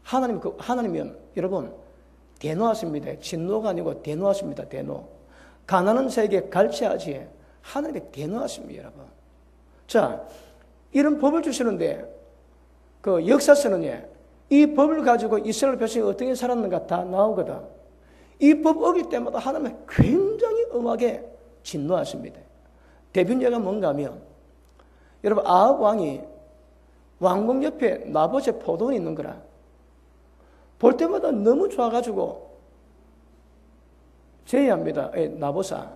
[SPEAKER 1] 하나님은 여러분 대노하십니다. 진노가 아니고 대노하십니다. 대노. 가난한 자에게 갈취하지. 하나님의 대노하십니다, 여러분. 자, 이런 법을 주시는데 그 역사서는 이 법을 가지고 이스라엘 백성이 어떻게 살았는가 다 나오거든. 이 법 어길 때마다 하나님은 굉장히 엄하게 진노하십니다. 대표적인 예가 뭔가 하면 여러분 아합 왕이 왕궁 옆에 나봇의 포도원이 있는 거라. 볼 때마다 너무 좋아가지고 제의합니다. 나봇아,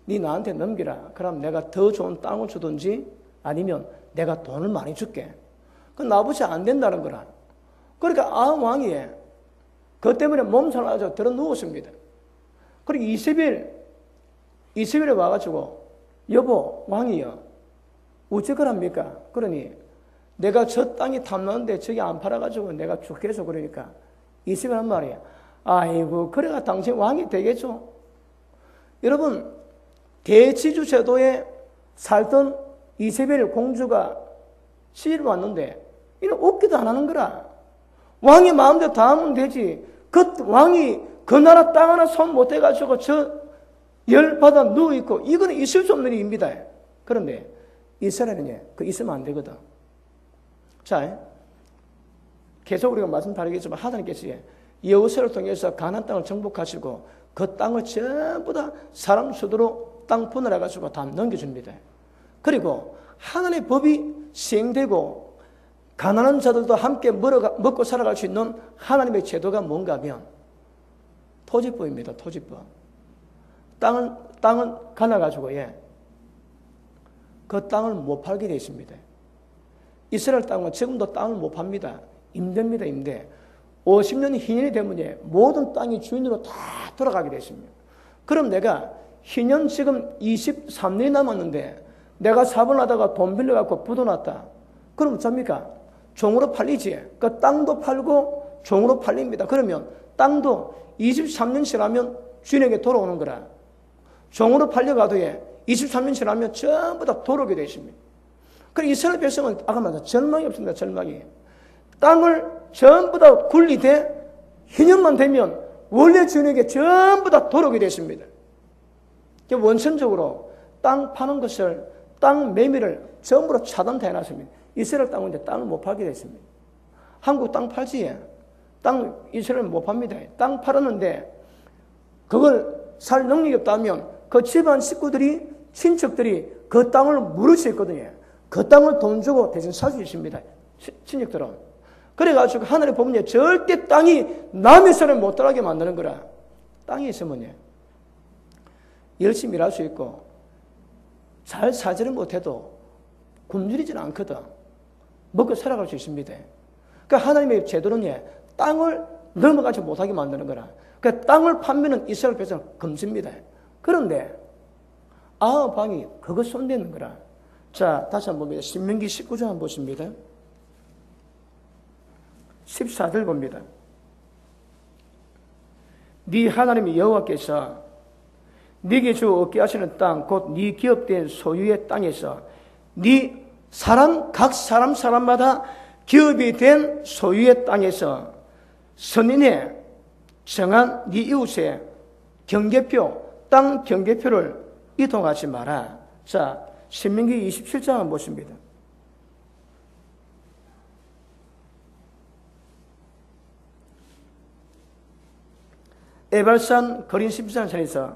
[SPEAKER 1] 네 나한테 넘기라. 그럼 내가 더 좋은 땅을 주든지 아니면 내가 돈을 많이 줄게. 그 나봇이 안 된다는 거라. 그러니까 아합 왕이 그것 때문에 몸살을 아주 들어 누웠습니다. 그리고 이세벨이 와가지고 여보 왕이여 어쩌거랍니까? 그러니 내가 저 땅이 탐나는데 저기 안 팔아가지고 내가 죽겠어. 그러니까 이세벨 한 말이야. 아이고 그래가 당신 왕이 되겠죠. 여러분 대지주 제도에 살던 이세벨 공주가 시집을 왔는데 이는 없기도 안 하는 거라. 왕이 마음대로 다 하면 되지. 그 왕이 그 나라 땅 하나 손 못 대가지고 저 열받아 누워있고 이거는 있을 수 없는 일입니다. 그런데 이스라엘은 그 있으면 안 되거든. 자, 계속 우리가 말씀 다르겠지만 하나님께서 여호수아를 통해서 가나안 땅을 정복하시고 그 땅을 전부 다 사람 수도로 땅 분할해가지고 다 넘겨줍니다. 그리고 하나님의 법이 시행되고 가난한 자들도 함께 먹고 살아갈 수 있는 하나님의 제도가 뭔가 하면 토지법입니다. 토지법. 땅을 가나가지고 그 땅을 못 팔게 되어 있습니다. 이스라엘 땅은 지금도 땅을 못 팝니다. 임대입니다. 임대. 50년 희년이 되면 모든 땅이 주인으로 다 돌아가게 되어 있습니다. 그럼 내가 희년 지금 23년이 남았는데 내가 사업을 하다가 돈 빌려갖고 부도났다. 그럼 어쩝니까? 종으로 팔리지. 그 땅도 팔고 종으로 팔립니다. 그러면 땅도 23년 지나면 주인에게 돌아오는 거라. 종으로 팔려가도 23년 지나면 전부 다 돌아오게 되어 있습니다. 그리고 이스라엘 백성은 아까 말한 절망이 없습니다. 절망이. 땅을 전부 다 굴리되 희년만 되면 원래 주인에게 전부 다 돌아오게 되어 있습니다. 원천적으로 땅 파는 것을 땅 매매를 전부 다 차단해 놨습니다. 이스라엘 땅은 이제 땅을 못 팔게 됐습니다. 한국 땅 팔지. 땅 이스라엘 못 팝니다. 땅 팔았는데 그걸 살 능력이 없다면 그 집안 식구들이 친척들이 그 땅을 물을 수 있거든요. 그 땅을 돈 주고 대신 살 수 있습니다. 친척들은. 그래가지고 하늘에 보면 절대 땅이 남의 손에 못 들어가게 만드는 거라. 땅이 있으면 열심히 일할 수 있고 잘 살지를 못해도 굶주리지는 않거든. 먹고 살아갈 수 있습니다. 그러니까 하나님의 제도는 땅을 넘어가지 못하게 만드는 거라. 그러니까 땅을 파면은 이스라엘 백성은 금지입니다. 그런데 아합 왕이 그거 손대는 거라. 자, 다시 한번 봅니다. 신명기 19장 한번 보십니다. 14절 봅니다. 네 하나님 여호와께서 네게 주어 얻게 하시는 땅, 곧 네 기업된 소유의 땅에서 네 각 사람마다 기업이 된 소유의 땅에서 선인의 정한 네 이웃의 경계표, 땅 경계표를 이동하지 마라. 자, 신명기 27장 한번 보십니다. 에발산 거린 13장에서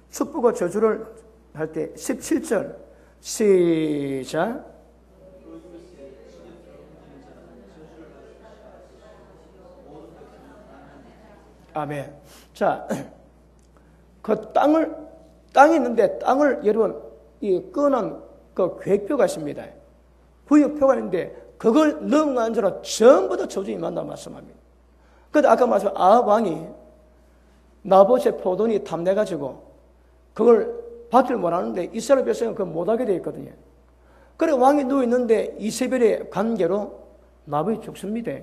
[SPEAKER 1] 축복과 저주를 할 때 17절 시작. 아멘. 자, 그 땅이 있는데 땅을 여러분 이 끄는 그 계획표가 있습니다. 구역표가 있는데 그걸 넘어간 자로 전부 다 저주에 임한다고 말씀합니다. 그런데 아까 말씀 아합 왕이 나봇의 포도원이 탐내가지고 그걸 받지를 못하는데 이스라엘 백성은 그걸 못하게 되어 있거든요. 그래 왕이 누워있는데 이세벨의 관계로 나봇이 죽습니다.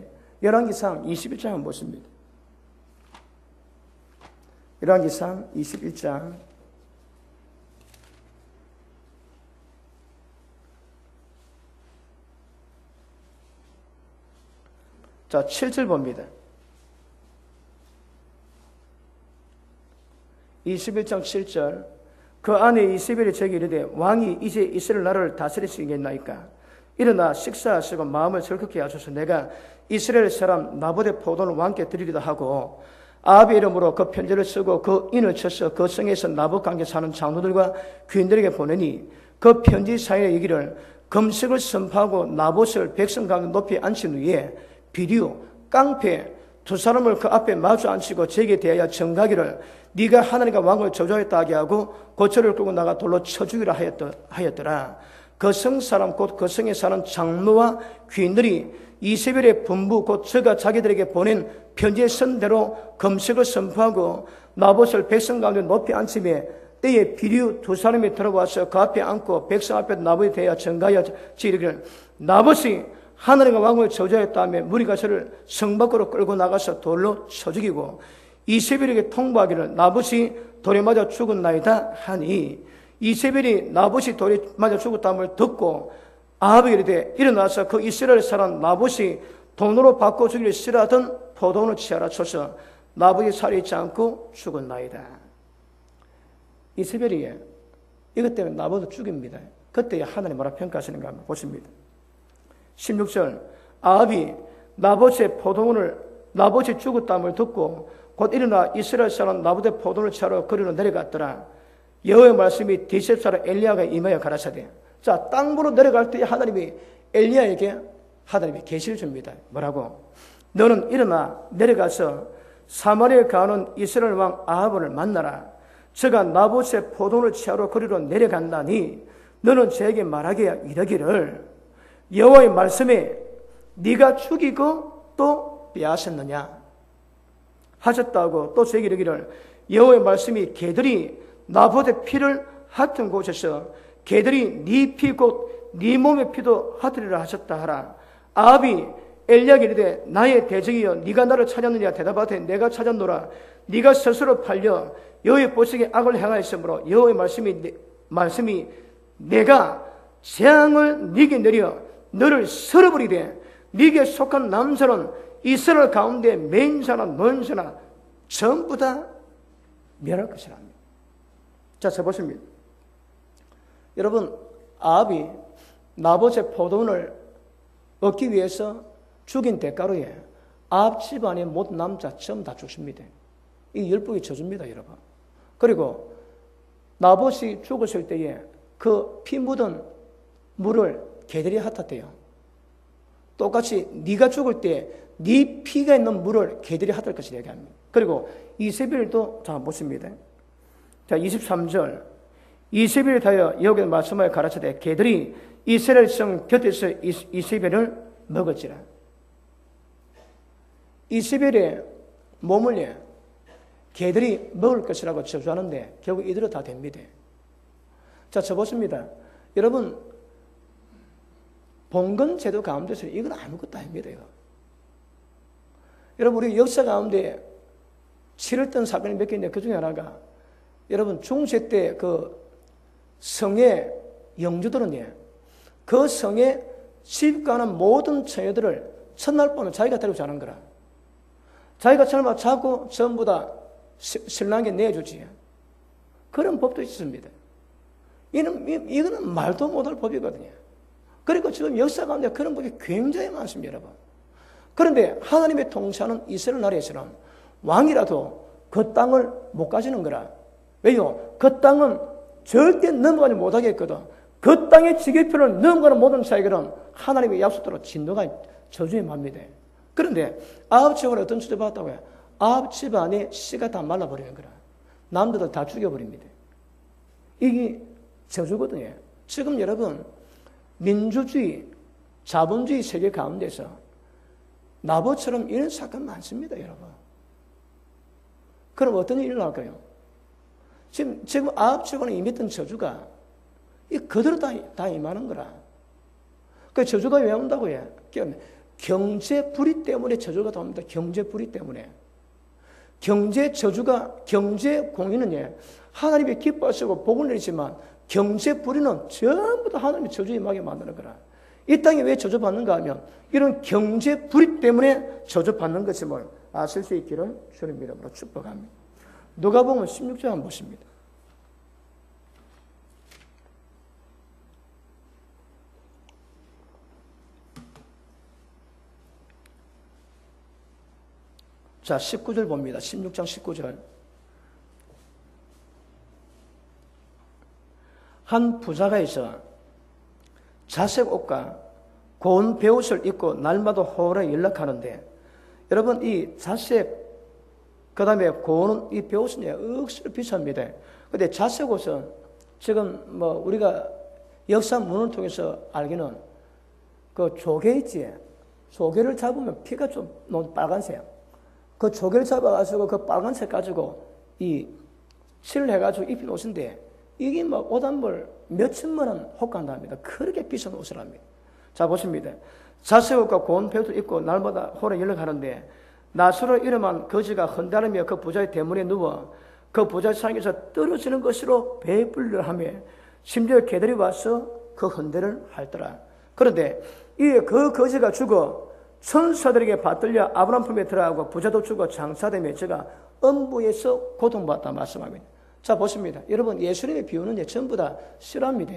[SPEAKER 1] 열왕기상 21장 한번 보십니다. 열왕기상 21장 자 7절 봅니다. 21장 7절 그 안에 이세벨이 저에게 이르되 왕이 이제 이스라엘 나라를 다스릴 수 있겠나이까? 일어나 식사하시고 마음을 즐겁게 하소서. 내가 이스라엘 사람 나봇의 포도를 왕께 드리리다 하고 아합의 이름으로 그 편지를 쓰고 그 인을 쳐서 그 성에서 나봇 관계 사는 장로들과 귀인들에게 보내니 그 편지 사이의 얘기를 금식을 선포하고 나봇을 백성 가운데 높이 앉힌 후에 비류, 깡패 두 사람을 그 앞에 마주 앉히고 제게 대하여 정가기를 네가 하나님과 왕을 저주하였다 하게 하고 고초를 끌고 나가 돌로 쳐 죽이라 하였더라. 그 성 사람 곧 그 성에 사는 장로와 귀인들이 이세벨의 분부 곧 저가 자기들에게 보낸 편지에 쓴 대로 금식을 선포하고 나봇을 백성 가운데 높이 앉히며 때에 비류 두 사람이 들어와서 그 앞에 앉고 백성 앞에 나봇에 대하여 정가하여 지르기를 나봇이 하나님과 왕을 저주하였다 하며 무리가 저를 성 밖으로 끌고 나가서 돌로 쳐 죽이고 이세벨에게 통보하기를 나봇이 돌에 맞아 죽었나이다 하니 이세벨이 나봇이 돌에 맞아 죽었다함을 듣고 아합에게 이르되 일어나서 그 이스라엘 사람 나봇이 돈으로 바꿔 주기를 싫어하던 포도원을 취하라 쳐서 나봇이 살이 있지 않고 죽었나이다. 이세벨이 이것 때문에 나봇을 죽입니다. 그때 하나님 뭐라 평가하시는가 한번 보십니다. 16절 아합이 나봇의 포도원을 나봇이 죽었다함을 듣고 곧 일어나 이스라엘 사람 나봇의 포도원을 취하러 거리로 내려갔더라. 여호와의 말씀이 디셉 사람 엘리야가 임하여 가라사대. 자, 땅으로 내려갈 때 하나님이 엘리야에게 하나님이 계시를 줍니다. 뭐라고? 너는 일어나 내려가서 사마리아에 가는 이스라엘 왕 아합을 만나라. 저가 나봇의 포도원을 취하러 거리로 내려간다니 너는 저에게 말하게 이르기를 여호와의 말씀에 네가 죽이고 또 빼앗았느냐 하셨다고 또 저에게 이르기를 여호와의 말씀이 개들이 나봇의 피를 핥은 곳에서 개들이 네 피 곧 네 몸의 피도 핥으리라 하셨다 하라. 아합이 엘리야에게 이르되 나의 대적이여 네가 나를 찾았느냐 대답하되 내가 찾았노라. 네가 스스로 팔려 여호와의 보시기에 악을 행하였으므로 여호와의 말씀이 내가 재앙을 네게 내려 너를 쓸어버리되 네게 속한 남자는 이스라엘 가운데 맨사나 먼사나 전부 다 멸할 것이라. 자, 보십니다. 여러분, 아합이 나봇의 포도원을 얻기 위해서 죽인 대가로에 아합 집안의 모든 남자 전부 다 죽습니다. 이 율법이 저주입니다, 여러분. 그리고 나봇이 죽었을 때에 그 피 묻은 물을 개들이 핥았대요. 똑같이 네가 죽을 때 네 피가 있는 물을 개들이 핥을 것이라 얘기합니다. 그리고 이세벨도 자 보십니다. 자, 23절 이세벨에 대하여 여호와의 말씀하여 가라사대 개들이 이스라엘 성 곁에서 이세벨을 먹었지라. 이세벨의 몸을 개들이 먹을 것이라고 저주하는데 결국 이대로 다 됩니다. 자, 저 보십니다. 여러분, 봉건 제도 가운데서 이건 아무것도 아닙니다. 이거. 여러분, 우리 역사 가운데 치렀던 사건이 몇 개 있는데 그 중에 하나가 여러분 중세 때 그 성의 영주들은 그 성에 시집가는 모든 처녀들을 첫날 밤에 자기가 데리고 자는 거라. 자기가 첫날 자고 전부 다 신랑에게 내주지. 그런 법도 있습니다. 이거는 말도 못할 법이거든요. 그리고 지금 역사 가운데 그런 법이 굉장히 많습니다, 여러분. 그런데 하나님의 통치하는 이스라엘 나라에서는 왕이라도 그 땅을 못 가지는 거라. 왜요? 그 땅은 절대 넘어가지 못하겠거든. 그 땅의 지계표를 넘어가는 모든 자에게는 하나님의 약속대로 진노가 저주에 맙니다. 그런데 아합 집안에 어떤 저주 받았다고요? 아합 집안에 씨가 다 말라버리는 거라. 남들도 다 죽여버립니다. 이게 저주거든요. 지금 여러분 민주주의, 자본주의 세계 가운데서 나봇처럼 이런 사건 많습니다, 여러분. 그럼 어떤 일이 일어날까요? 지금 아합 집안에 임했던 저주가 그대로 다 임하는 거라. 그 저주가 왜 온다고 해? 경제 불의 때문에 저주가 다 옵니다. 경제 불의 때문에. 경제 저주가, 경제 공의는 하나님이 기뻐하시고 복을 내리지만 경제 불의는 전부 다 하나님의 저주에 임하게 만드는 거라. 이 땅에 왜 저주받는가 하면 이런 경제 불의 때문에 저주받는 것임을 아실 수 있기를 주님 이름으로 축복합니다. 누가복음 16장 한번 보십니다. 자, 19절 봅니다. 16장 19절. 한 부자가 있어 자색 옷과 고운 베옷을 입고 날마다 호르에 연락하는데, 여러분 이 자색 그 다음에 고운 이 베옷은 억수로 비쌉니다. 근데 자색 옷은 지금 뭐 우리가 역사문을 통해서 알기는 그 조개 있지, 조개를 잡으면 피가 좀 빨간색, 그 조개를 잡아가지고 그 빨간색 가지고 이 칠을 해가지고 입힌 옷인데, 이게 뭐 옷 한 벌 몇천만 원 호가한다 합니다. 그렇게 비싼 옷을 합니다. 자, 보십니다. 자색 옷과 고운 베옷을 입고 날마다 호르에 연락하는데, 나사로 이름한 거지가 헌달으며 그 부자의 대문에 누워 그 부자의 상에서 떨어지는 것으로 배불려 하며 심지어 개들이 와서 그 헌대를 핥더라. 그런데 이에 그 거지가 죽어 천사들에게 받들려 아브람 품에 들어가고 부자도 죽어 장사되며 제가 음부에서 고통받다 말씀합니다. 자, 보십니다. 여러분, 예수님의 비유는 전부 다 실화입니다.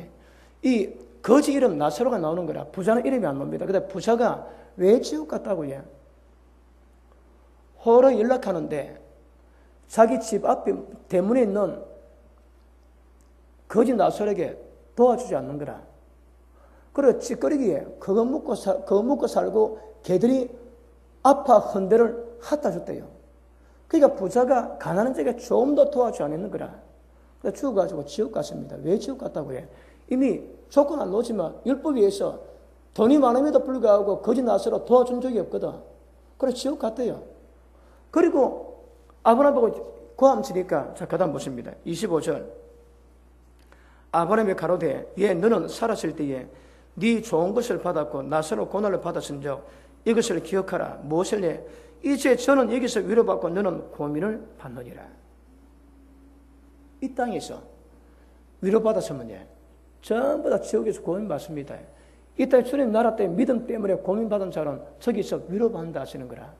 [SPEAKER 1] 이 거지 이름 나사로가 나오는 거라 부자는 이름이 안 나옵니다. 근데 부자가 왜 지옥 갔다고요? 호르에 연락하는데 자기 집 앞에 대문에 있는 거지 나사로에게 도와주지 않는 거라. 그래 찌꺼리기에 그거 먹고 살고 개들이 아파 헌대를 갖다 줬대요. 그러니까 부자가 가난한 자에게 좀 더 도와주지 않는 거라. 그래서 죽어가지고 지옥 갔습니다. 왜 지옥 갔다고 해? 이미 조건 안 놓지만 율법에 의해서 돈이 많음에도 불구하고 거지 나사로 도와준 적이 없거든. 그래서 지옥 갔대요. 그리고 아브라함 보고 고함 치니까, 자, 그 다음 보십니다. 25절. 아브라함이 가로되, 예, 너는 살았을 때에 네 좋은 것을 받았고 나사로 고난을 받았은즉 이것을 기억하라. 무엇을 해? 이제 저는 여기서 위로받고 너는 고민을 받느니라. 이 땅에서 위로받았으면 전부 다 지옥에서 고민받습니다. 이 땅에 주님 나라 때문에 믿음 때문에 고민받은 자는 저기서 위로받는다 하시는 거라.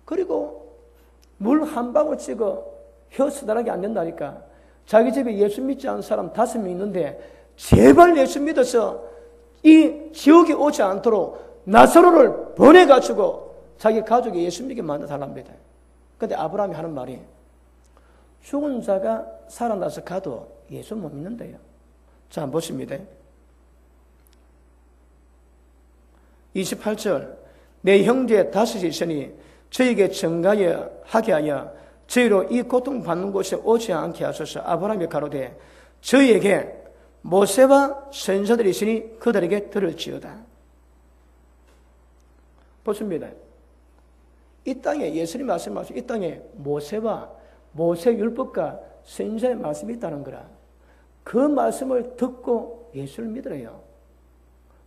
[SPEAKER 1] 그리고 물 한 방울 찍어 혀 쓰다랗게 안 된다니까. 자기 집에 예수 믿지 않은 사람 5명 있는데 제발 예수 믿어서 이 지옥에 오지 않도록 나사로를 보내가지고 자기 가족이 예수 믿게 만들어달랍니다. 그런데 아브라함이 하는 말이, 죽은 자가 살아나서 가도 예수 못 믿는데요. 자, 한번 보십니다. 28절. 내 형제 5이 있으니 저에게 증가하게 하여 저희로 이 고통받는 곳에 오지 않게 하소서. 아브라함이 가로되, 저희에게 모세와 선지자들이 있으니 그들에게 들을지어다. 보십니다. 이 땅에 예수님 말씀하신 이 땅에 모세와 모세 율법과 선지자의 말씀이 있다는 거라. 그 말씀을 듣고 예수를 믿으래요.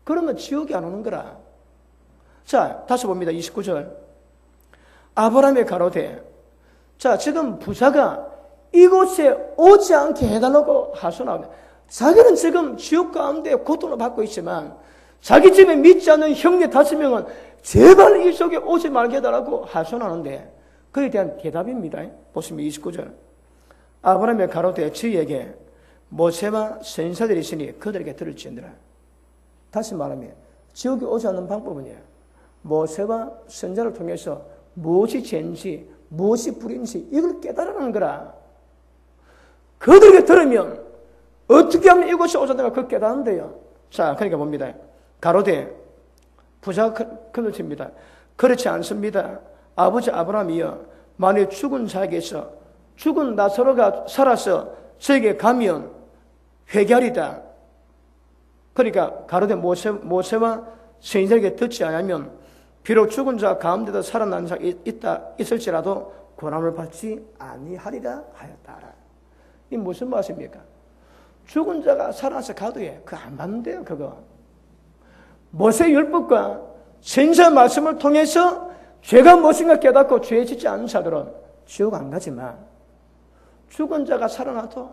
[SPEAKER 1] 그러면 지옥이 안 오는 거라. 자, 다시 봅니다. 29절. 아브라함의 가로되, 자, 지금 부자가 이곳에 오지 않게 해달라고 하소나오네. 자기는 지금 지옥 가운데 고통을 받고 있지만 자기 집에 믿지 않는 형제 5명은 제발 이 속에 오지 말게 해달라고 하소나하는데, 그에 대한 대답입니다. 보시면 29절. 아브라함의 가로되, 저희에게 모세와 선지자들이 있으니 그들에게 들을지니라. 다시 말하면 지옥에 오지 않는 방법은 모세와 선지자를 통해서 무엇이 죄인지 무엇이 불인지 이걸 깨달으라는 거라. 그들에게 들으면 어떻게 하면 이곳이 오자다가 그걸 깨닫는데요. 자, 그러니까 봅니다. 가로되, 부자가 그를 칩니다. 그렇지 않습니다. 아버지 아브라함이여, 만일 죽은 자에게서 죽은 나사로가 살아서 저에게 가면 회개하리다. 그러니까 가로되 모세와 선지자에게 듣지 않으면 비록 죽은 자 가운데도 살아난 자가 있을지라도 고난을 받지 아니하리라 하였다. 이 무슨 말씀입니까? 죽은 자가 살아나서 가도에 그거 안 받는데요. 그거 모세 율법과 선지자 말씀을 통해서 죄가 무엇인가 깨닫고 죄 짓지 않은 자들은 지옥 안 가지만 죽은 자가 살아나도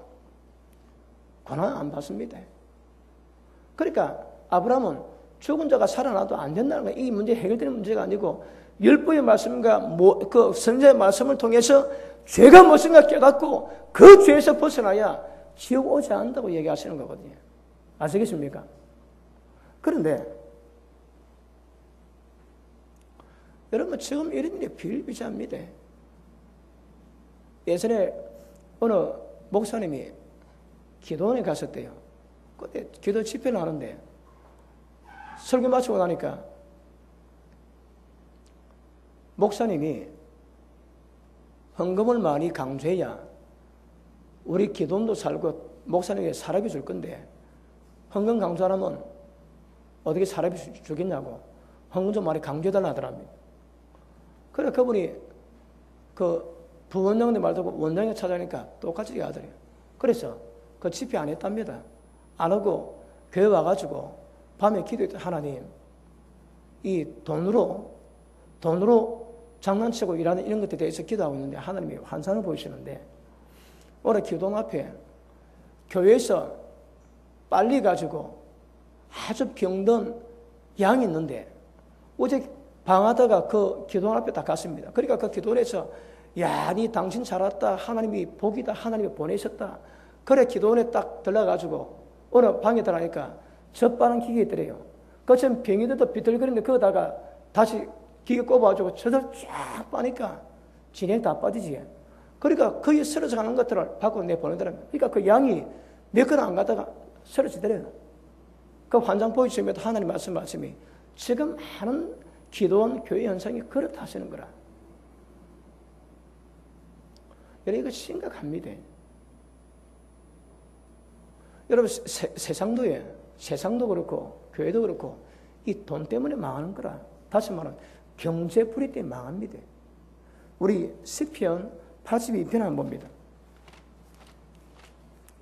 [SPEAKER 1] 고난 안 받습니다. 그러니까 아브라함은 죽은 자가 살아나도 안 된다는 거예요. 이 문제 해결되는 문제가 아니고 율법의 말씀과 그 선지자의 말씀을 통해서 죄가 무엇인가 깨닫고 그 죄에서 벗어나야 지옥 오지 않는다고 얘기하시는 거거든요. 아시겠습니까? 그런데 여러분 지금 이런 일이 비일비재합니다. 예전에 어느 목사님이 기도원에 갔었대요. 그때 기도 집회를 하는데 설교 마치고 나니까 목사님이 헌금을 많이 강조해야 우리 기도원도 살고 목사님에게 사람이 줄 건데 헌금 강조 안 하면 어떻게 사람이 주겠냐고 헌금 좀 많이 강조해달라 하더랍니다. 그래 그분이 그 부원장님 말 듣고 원장에 찾아가니까 똑같이 하더래요. 그래서 그 집회 안 했답니다. 안 하고 교회 와가지고 밤에 기도했던 하나님 이 돈으로 장난치고 일하는 이런 것들에 대해서 기도하고 있는데 하나님이 환상을 보이시는데 오늘 기도원 앞에 교회에서 빨리 가지고 아주 병든 양이 있는데 어제 방하다가 그 기도원 앞에 딱 갔습니다. 그러니까 그 기도원에서 야, 니 당신 잘 왔다. 하나님이 복이다. 하나님이 보내셨다. 그래 기도원에 딱 들어가가지고 어느 방에 들어가니까 젖바는 기계 있더래요. 그처럼 병이들도 비틀거리는데 그거다가 다시 기계 꼽아가지고 젖을 쫙 빠니까 진행 다 빠지지. 그러니까 거기 쓰러져 가는 것들을 밖으로 내보내더라고요. 그러니까 그 양이 몇 건 안 가다가 쓰러지더래요. 그 환장 보이시면서 하나님 말씀이 지금 많은 기도원 교회 현상이 그렇다 하시는 거라. 여러분 이거 심각합니다. 여러분 세상도 그렇고 교회도 그렇고 이 돈 때문에 망하는 거라. 다시 말하면 경제불이 때문에 망합니다. 우리 시편 82편 한번 봅니다.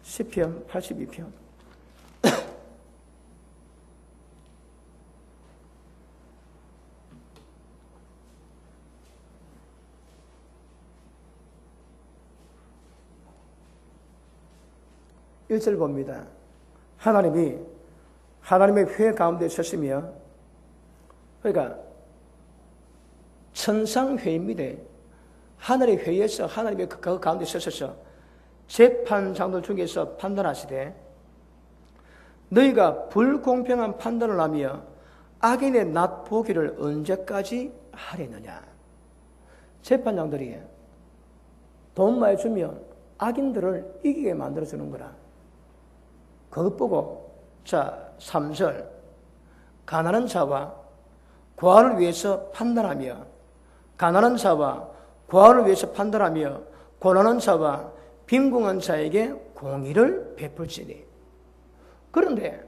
[SPEAKER 1] 시편 82편 1절 봅니다. 하나님의 회 가운데 서시며, 그러니까 천상회입니다. 하늘의 회에서 하나님의 그 가운데 서셔서 재판장들 중에서 판단하시되 너희가 불공평한 판단을 하며 악인의 낫 보기를 언제까지 하려느냐. 재판장들이 돈 많이 주면 악인들을 이기게 만들어주는 거라. 그것 보고 자 3절 가난한 자와 고아를 위해서 판단하며 가난한 자와 고아를 위해서 판단하며 고난한 자와 빈궁한 자에게 공의를 베풀지니. 그런데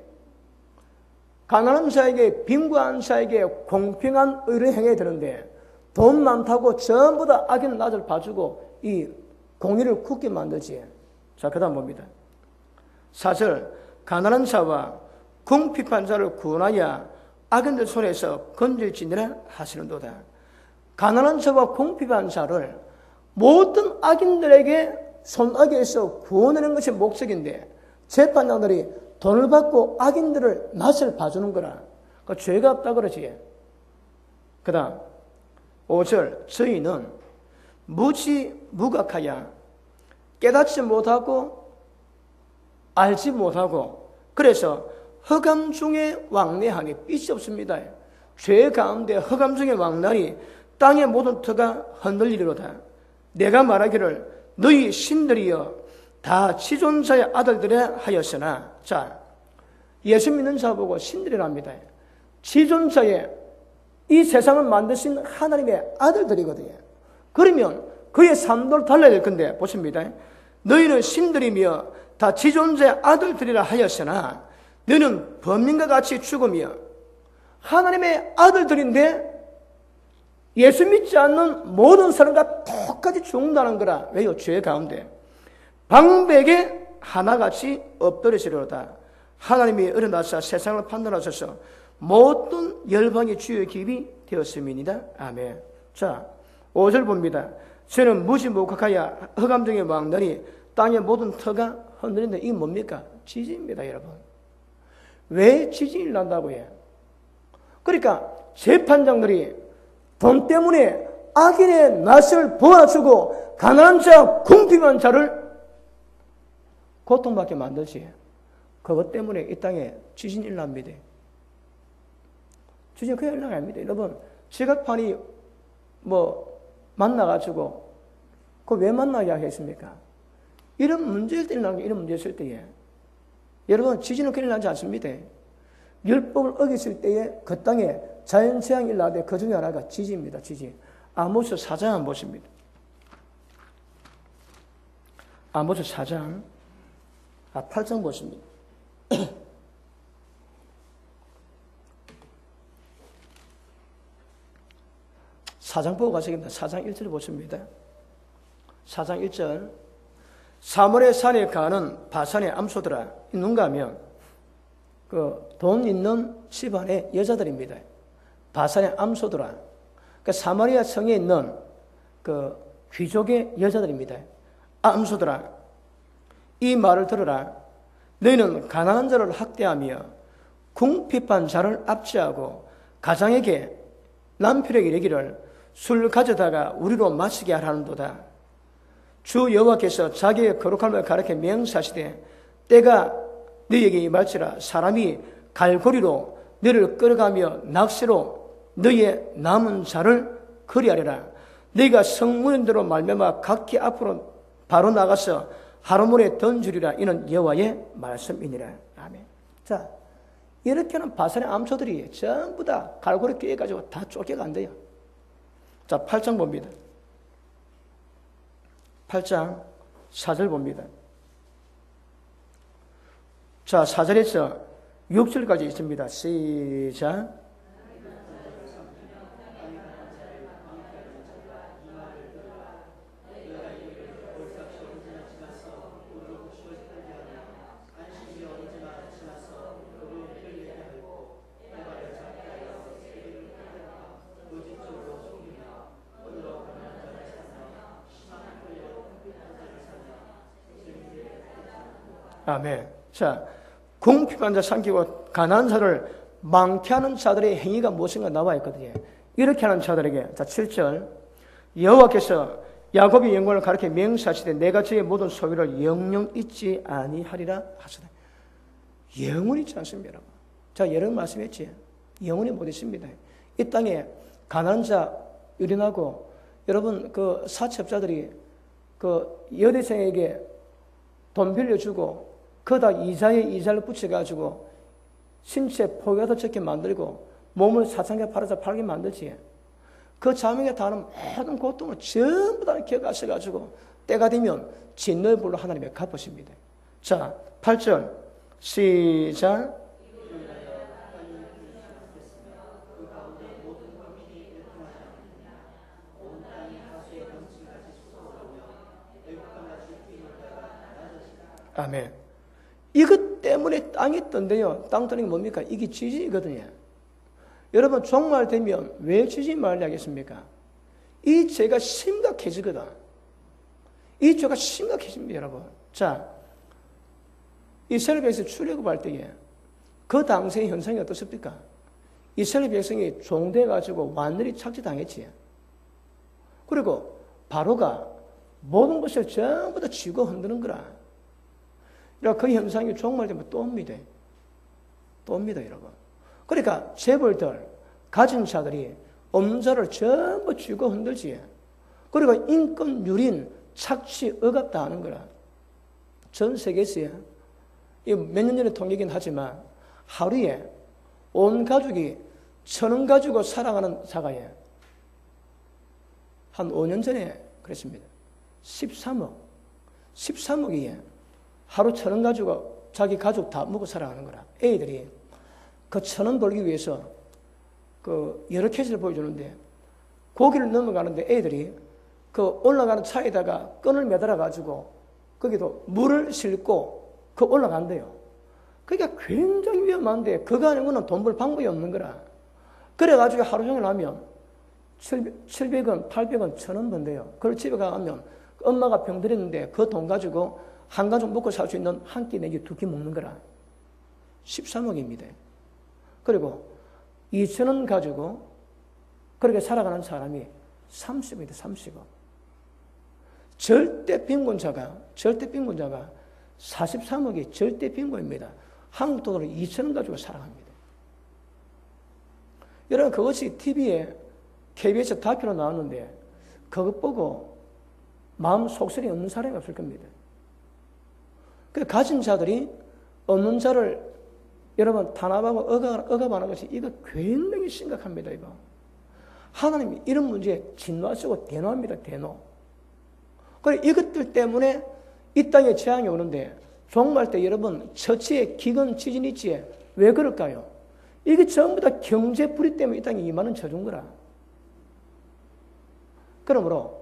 [SPEAKER 1] 가난한 자에게 빈궁한 자에게 공평한 의를 행해야 되는데 돈 많다고 전부 다 악인 낯을 봐주고 이 공의를 굳게 만들지. 자, 그 다음 봅니다. 4절 가난한 자와 궁핍한 자를 구원하여 악인들 손에서 건질지니라 하시는도다. 가난한 자와 궁핍한 자를 모든 악인들에게 손아귀에서 구원하는 것이 목적인데 재판장들이 돈을 받고 악인들을 낯을 봐주는 거라. 그 죄가 없다 그러지. 그 다음 5절 저희는 무지무각하여 깨닫지 못하고 알지 못하고 그래서 허감 중에 왕래하니 빚이 없습니다. 죄 가운데 허감 중에 왕래하니 땅의 모든 터가 흔들리리로다. 내가 말하기를 너희 신들이여 다 지존자의 아들들에 하였으나. 자, 예수 믿는 자 보고 신들이랍니다. 지존자의 이 세상을 만드신 하나님의 아들들이거든요. 그러면 그의 삶도 달라야 될 건데 보십니다. 너희는 신들이며 다 지존자의 아들들이라 하였으나 너희는 범인과 같이 죽으며. 하나님의 아들들인데 예수 믿지 않는 모든 사람과 똑같이 죽는다는 거라. 왜요? 죄 가운데 방백에 하나같이 엎드려지려다. 하나님이 일어나사 세상을 판단하셔서 모든 열방의 주의 기입이 되었음이니이다. 아멘. 자, 5절 봅니다. 저는 무지무각하여 허감 중에 왕들이 땅의 모든 터가 흔들린다. 이게 뭡니까? 지진입니다, 여러분. 왜 지진이 난다고 해요? 그러니까 재판장들이 돈 때문에 악인의 낯을 보아주고 가난한 자, 궁핍한 자를 고통받게 만들지. 그것 때문에 이 땅에 지진이 일어납니다. 지진이 그냥 일어납니다. 여러분, 지각판이 만나가지고 그거 왜 만나게 하겠습니까? 이런 문제일 때 일어나는 게 이런 문제 있을 때에 여러분 지진은 그리 나지 않습니다. 율법을 어겼을 때에 그 땅에 자연재앙이 일어나되 그 중에 하나가 지진입니다. 지진. 아모스 4장 한번 보십니다. 아모스 4장 8장 보십니다. 4장 보고 가시겠습니다. 4장 1절 보십니다. 4장 1절 사모레 산에 가는 바산의 암소들아 누군가 하면 그 돈 있는 집안의 여자들입니다. 바산의 암소들아 그 사마리아 성에 있는 그 귀족의 여자들입니다. 암소들아 이 말을 들으라. 너희는 가난한 자를 학대하며 궁핍한 자를 압제하고 가장에게 남편에게 이르기를 술 가져다가 우리로 마시게 하라는도다. 주 여호와께서 자기의 거룩함을 가르쳐 명사시되 때가 너희에게 임할지라. 사람이 갈고리로 너희를 끌어가며 낚시로 너희의 남은 자를 그리하리라. 너희가 성문대로 말미암아 각기 앞으로 바로 나가서 하루물에 던지리라. 이는 여호와의 말씀이니라. 아멘. 자, 이렇게는 바산의 암소들이 전부 다 갈고리 꿰가지고 다 쫓겨간대요. 자, 8장 봅니다. 8장 4절 봅니다. 자, 4절에서 6절까지 있습니다. 시작. 아멘. 자, 궁핍한 자 삼키고 가난한 자를 많게 하는 자들의 행위가 무엇인가 나와 있거든요. 이렇게 하는 자들에게, 자, 7절. 여호와께서 야곱의 영광을 가르쳐 명사하시되 내가 저의 모든 소유를 영영 잊지 아니하리라 하시되. 영원 있지 않습니다, 여러분. 자, 여러분 말씀했지. 영원히 못 있습니다. 이 땅에 가난한 자 유린하고 여러분 그 사채업자들이 그 여대생에게 돈 빌려주고 거기다 이자에 이자를 붙여가지고 신체 포기하다 적게 만들고 몸을 사창에 팔게 만들지. 그 자명에 다하는 모든 고통을 전부 다 기억하셔가지고 때가 되면 진노의 불로 하나님의 갚으십니다. 자, 8절 시작. 아멘. 이것 때문에 땅이 떤데요. 땅 떠는 게 뭡니까? 이게 지진이거든요. 여러분 종말 되면 왜 지진 말을 하겠습니까? 이 죄가 심각해지거든. 이 죄가 심각해집니다, 여러분. 자, 이스라엘 백성 출애굽할 때에 그 당시의 현상이 어떻습니까? 이스라엘 백성이 종돼가지고 완전히 착취당했지. 그리고 바로가 모든 것을 전부 다 쥐고 흔드는 거라. 그 현상이 종말 되면 또 옵니다. 또 옵니다, 여러분. 그러니까 재벌들, 가진 자들이 없는 자를 전부 쥐고 흔들지. 그리고 인권 유린, 착취, 억압다 하는 거라. 전 세계에서요. 몇 년 전에 통계긴 하지만 하루에 온 가족이 1,000원 가지고 살아가는 자가에 한 5년 전에 그랬습니다. 13억이 하루 1,000원 가지고 자기 가족 다 먹고 살아가는 거라. 애들이 그 1,000원 벌기 위해서 그 여러 케이스를 보여주는데 고기를 넘어가는데 애들이 그 올라가는 차에다가 끈을 매달아 가지고 거기도 물을 싣고 그 올라간대요. 그러니까 굉장히 위험한데 그거 아닌 거는 돈 벌 방법이 없는 거라. 그래가지고 하루 종일 하면 700원, 800원, 1,000원 번대요. 그걸 집에 가면 엄마가 병들었는데 그 돈 가지고 한 가족 먹고 살 수 있는 한 끼 내지 두 끼 먹는 거라. 13억입니다. 그리고 2,000원 가지고 그렇게 살아가는 사람이 30억이다, 30억. 절대 빈곤자가 43억이 절대 빈곤입니다. 한국 돈으로 2,000원 가지고 살아갑니다. 여러분, 그것이 TV에 KBS 다큐로 나왔는데 그것 보고 마음 속설이 없는 사람이 없을 겁니다. 그 가진 자들이 없는 자를 여러분 탄압하고 억압하는 것이 이거 굉장히 심각합니다. 이거 하나님이 이런 문제에 진노하시고 대노합니다. 대노. 그래 이것들 때문에 이 땅에 재앙이 오는데 종말 때 여러분 처치에 기근 지진이 있지. 왜 그럴까요? 이게 전부 다 경제 불이 때문에 이 땅에 임하는 저준 거라. 그러므로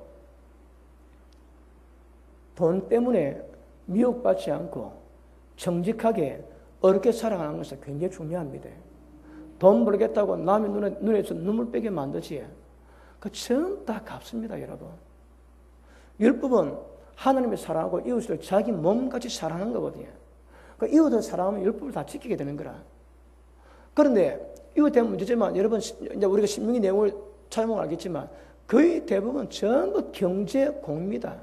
[SPEAKER 1] 돈 때문에 미혹받지 않고 정직하게 어렵게 살아가는 것은 굉장히 중요합니다. 돈 벌겠다고 남의 눈에서 눈물 빼게 만들지. 그 전부 다 값습니다, 여러분. 율법은 하나님을 사랑하고 이웃을 자기 몸같이 사랑하는 거거든요. 그 이웃을 사랑하면 율법을 다 지키게 되는 거라. 그런데 이웃 때문에 문제지만 여러분 이제 우리가 신명기 내용을 찾아보면 알겠지만 거의 대부분 전부 경제 공입니다.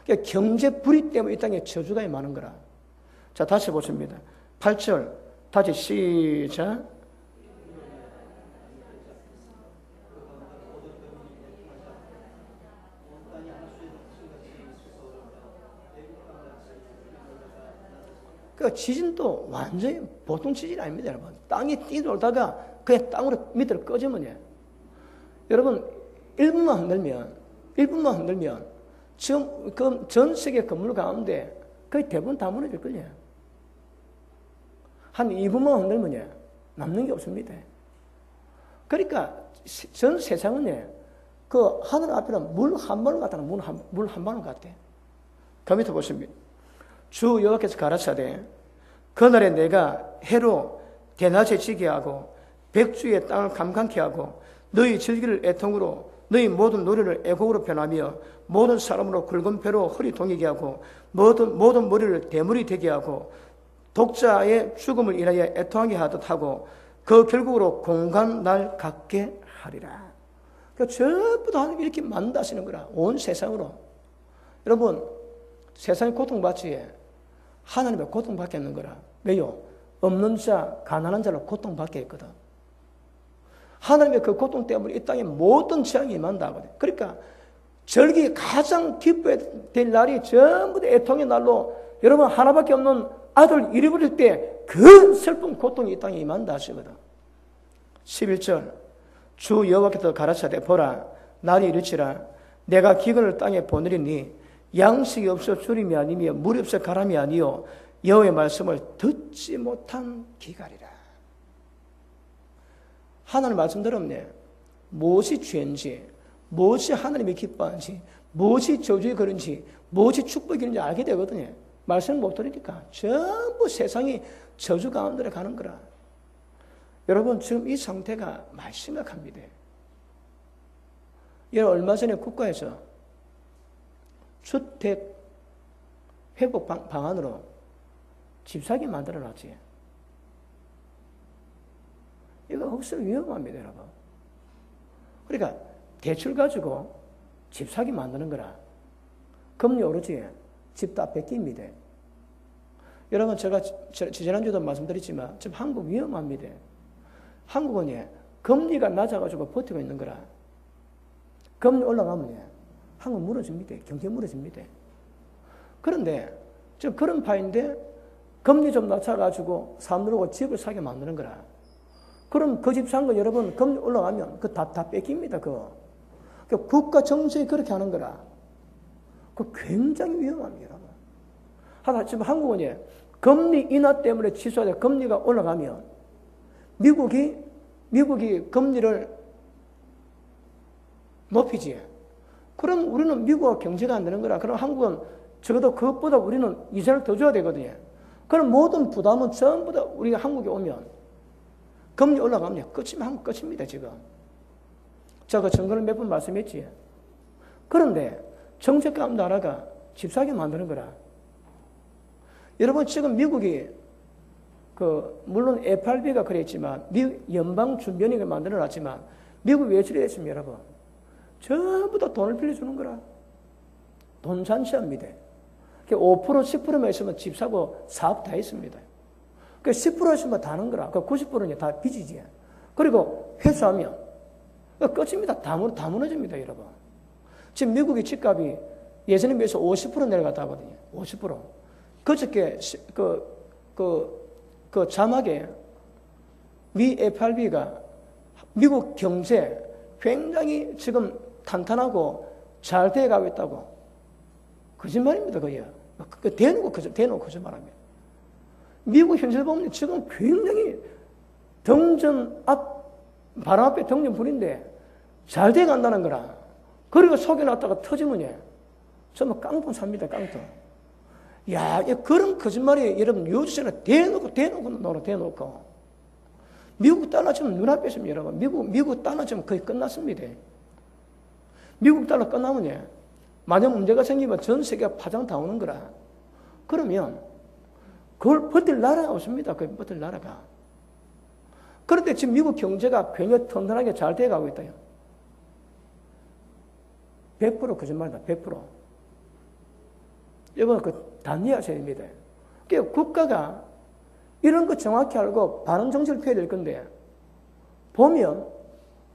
[SPEAKER 1] 그러니까 경제 불이 때문에 이 땅에 저주가 많은 거라. 자, 다시 보십니다. 8절 다시 시작. 그 지진도 완전히 보통 지진이 아닙니다, 여러분. 땅이 뛰돌다가 그냥 땅으로 밑으로 꺼지면 여러분 1분만 흔들면 지금 그 전 세계 건물 가운데 거의 대부분 다 무너질 걸요. 한 2분만 흔들면 남는 게 없습니다. 그러니까 전 세상은 그 하늘 앞에는 물 한 방울 같다. 물 한 방울 같아. 그 밑에 보십니다. 주 여호와께서 가라사대 그날에 내가 해로 대낮에 지게 하고 백주의 땅을 감감케 하고 너희 즐기를 애통으로 너희 모든 노래를 애곡으로 변하며 모든 사람으로 굵은 배로 허리 동이게 하고 모든 머리를 대물이 되게 하고 독자의 죽음을 인하여 애통하게 하듯 하고 그 결국으로 공간 날 갖게 하리라. 그러니까 전부 다 하나님이 이렇게 만드시는 거라. 온 세상으로. 여러분 세상에 고통받지 하나님의 고통받겠는 거라. 왜요? 없는 자, 가난한 자로 고통받게 했거든. 하나님의 그 고통 때문에 이 땅에 모든 재앙이 임한다 하거든. 그러니까 절기 가장 기뻐야 될 날이 전부 다 애통의 날로 여러분 하나밖에 없는 아들 잃어버릴 때 그 슬픈 고통이 이 땅에 임한다 하시거든. 11절 주 여호와께서 가라사대 보라 날이 이르치라 내가 기근을 땅에 보내리니 양식이 없어 주림이 아니며 물이 없어 가람이 아니요 여호와의 말씀을 듣지 못한 기갈이라. 하나님 말씀 들었네. 무엇이 죄인지, 무엇이 하나님이 기뻐하는지, 무엇이 저주에 그런지, 무엇이 축복인지 알게 되거든요. 말씀 못 들으니까 전부 세상이 저주 가운데로 가는 거라. 여러분 지금 이 상태가 많이 심각합니다. 여러분 얼마 전에 국가에서 주택 회복 방안으로 집 사기 만들어 놨지. 이거 혹시 위험합니다, 여러분. 그러니까 대출 가지고 집 사기 만드는 거라. 금리 오르지 집 다 뺏깁니다. 여러분 제가 지난주에도 말씀드렸지만 지금 한국 위험합니다. 한국은 금리가 낮아가지고 버티고 있는 거라. 금리 올라가면 한국 무너집니다. 경제 무너집니다. 그런데 지금 그런 파인데 금리 좀 낮춰가지고 사람들하고 집을 사게 만드는 거라. 그럼 그 집 산 거 여러분 금리 올라가면 그 다 뺏깁니다. 그거. 국가 정책이 그렇게 하는 거라. 그 굉장히 위험합니다. 여러분. 하다 지금 한국은 금리 인하 때문에 취소하다 금리가 올라가면 미국이 금리를 높이지. 그럼 우리는 미국과 경제가 안 되는 거라. 그럼 한국은 적어도 그것보다 우리는 이자를 더 줘야 되거든요. 그럼 모든 부담은 전부 다 우리가 한국에 오면 금리 올라가면 끝이면 한국 끝입니다, 지금. 제가 정권을 몇 번 말씀했지. 그런데 정책가운 나라가 집 사게 만드는 거라. 여러분 지금 미국이 물론 FRB가 그랬지만 연방준비원회가 만들어놨지만 미국 왜 저래 했습니까, 여러분? 전부 다 돈을 빌려주는 거라. 돈 잔치합니다. 5% 10%만 있으면 집 사고 사업 다 했습니다. 10% 있으면 다 하는 거라. 90%는 다 빚이지. 그리고 회수하면 끝입니다. 다 무너집니다, 여러분. 지금 미국의 집값이 예전에 비해서 50% 내려갔다 하거든요. 50%. 그저께 그 자막에 미 FRB가 미국 경제 굉장히 지금 탄탄하고 잘 돼가고 있다고. 거짓말입니다, 그게. 대놓고 거짓말합니다. 미국 현실 보면 지금 굉장히 바람 앞에 덩전 불인데 잘 돼간다는 거라. 그리고 속여놨다가 터지면 정말 깡통 삽니다, 깡통. 야, 그런 거짓말이 여러분 뉴스에는 대놓고. 미국 달러 지금 눈앞에 있습니다, 여러분. 미국 달러 지금 거의 끝났습니다. 미국 달러 끝나면 만약 문제가 생기면 전 세계가 파장 다 오는 거라. 그러면 그걸 버틸 나라가 없습니다. 그걸 버틸 나라가. 그런데 지금 미국 경제가 굉장히 튼튼하게 잘 돼가고 있다요. 100% 거짓말이다. 100%. 이건 단리하셔야 됩니다. 그러니까 국가가 이런 거 정확히 알고 바른 정책을 펴야 될 건데 보면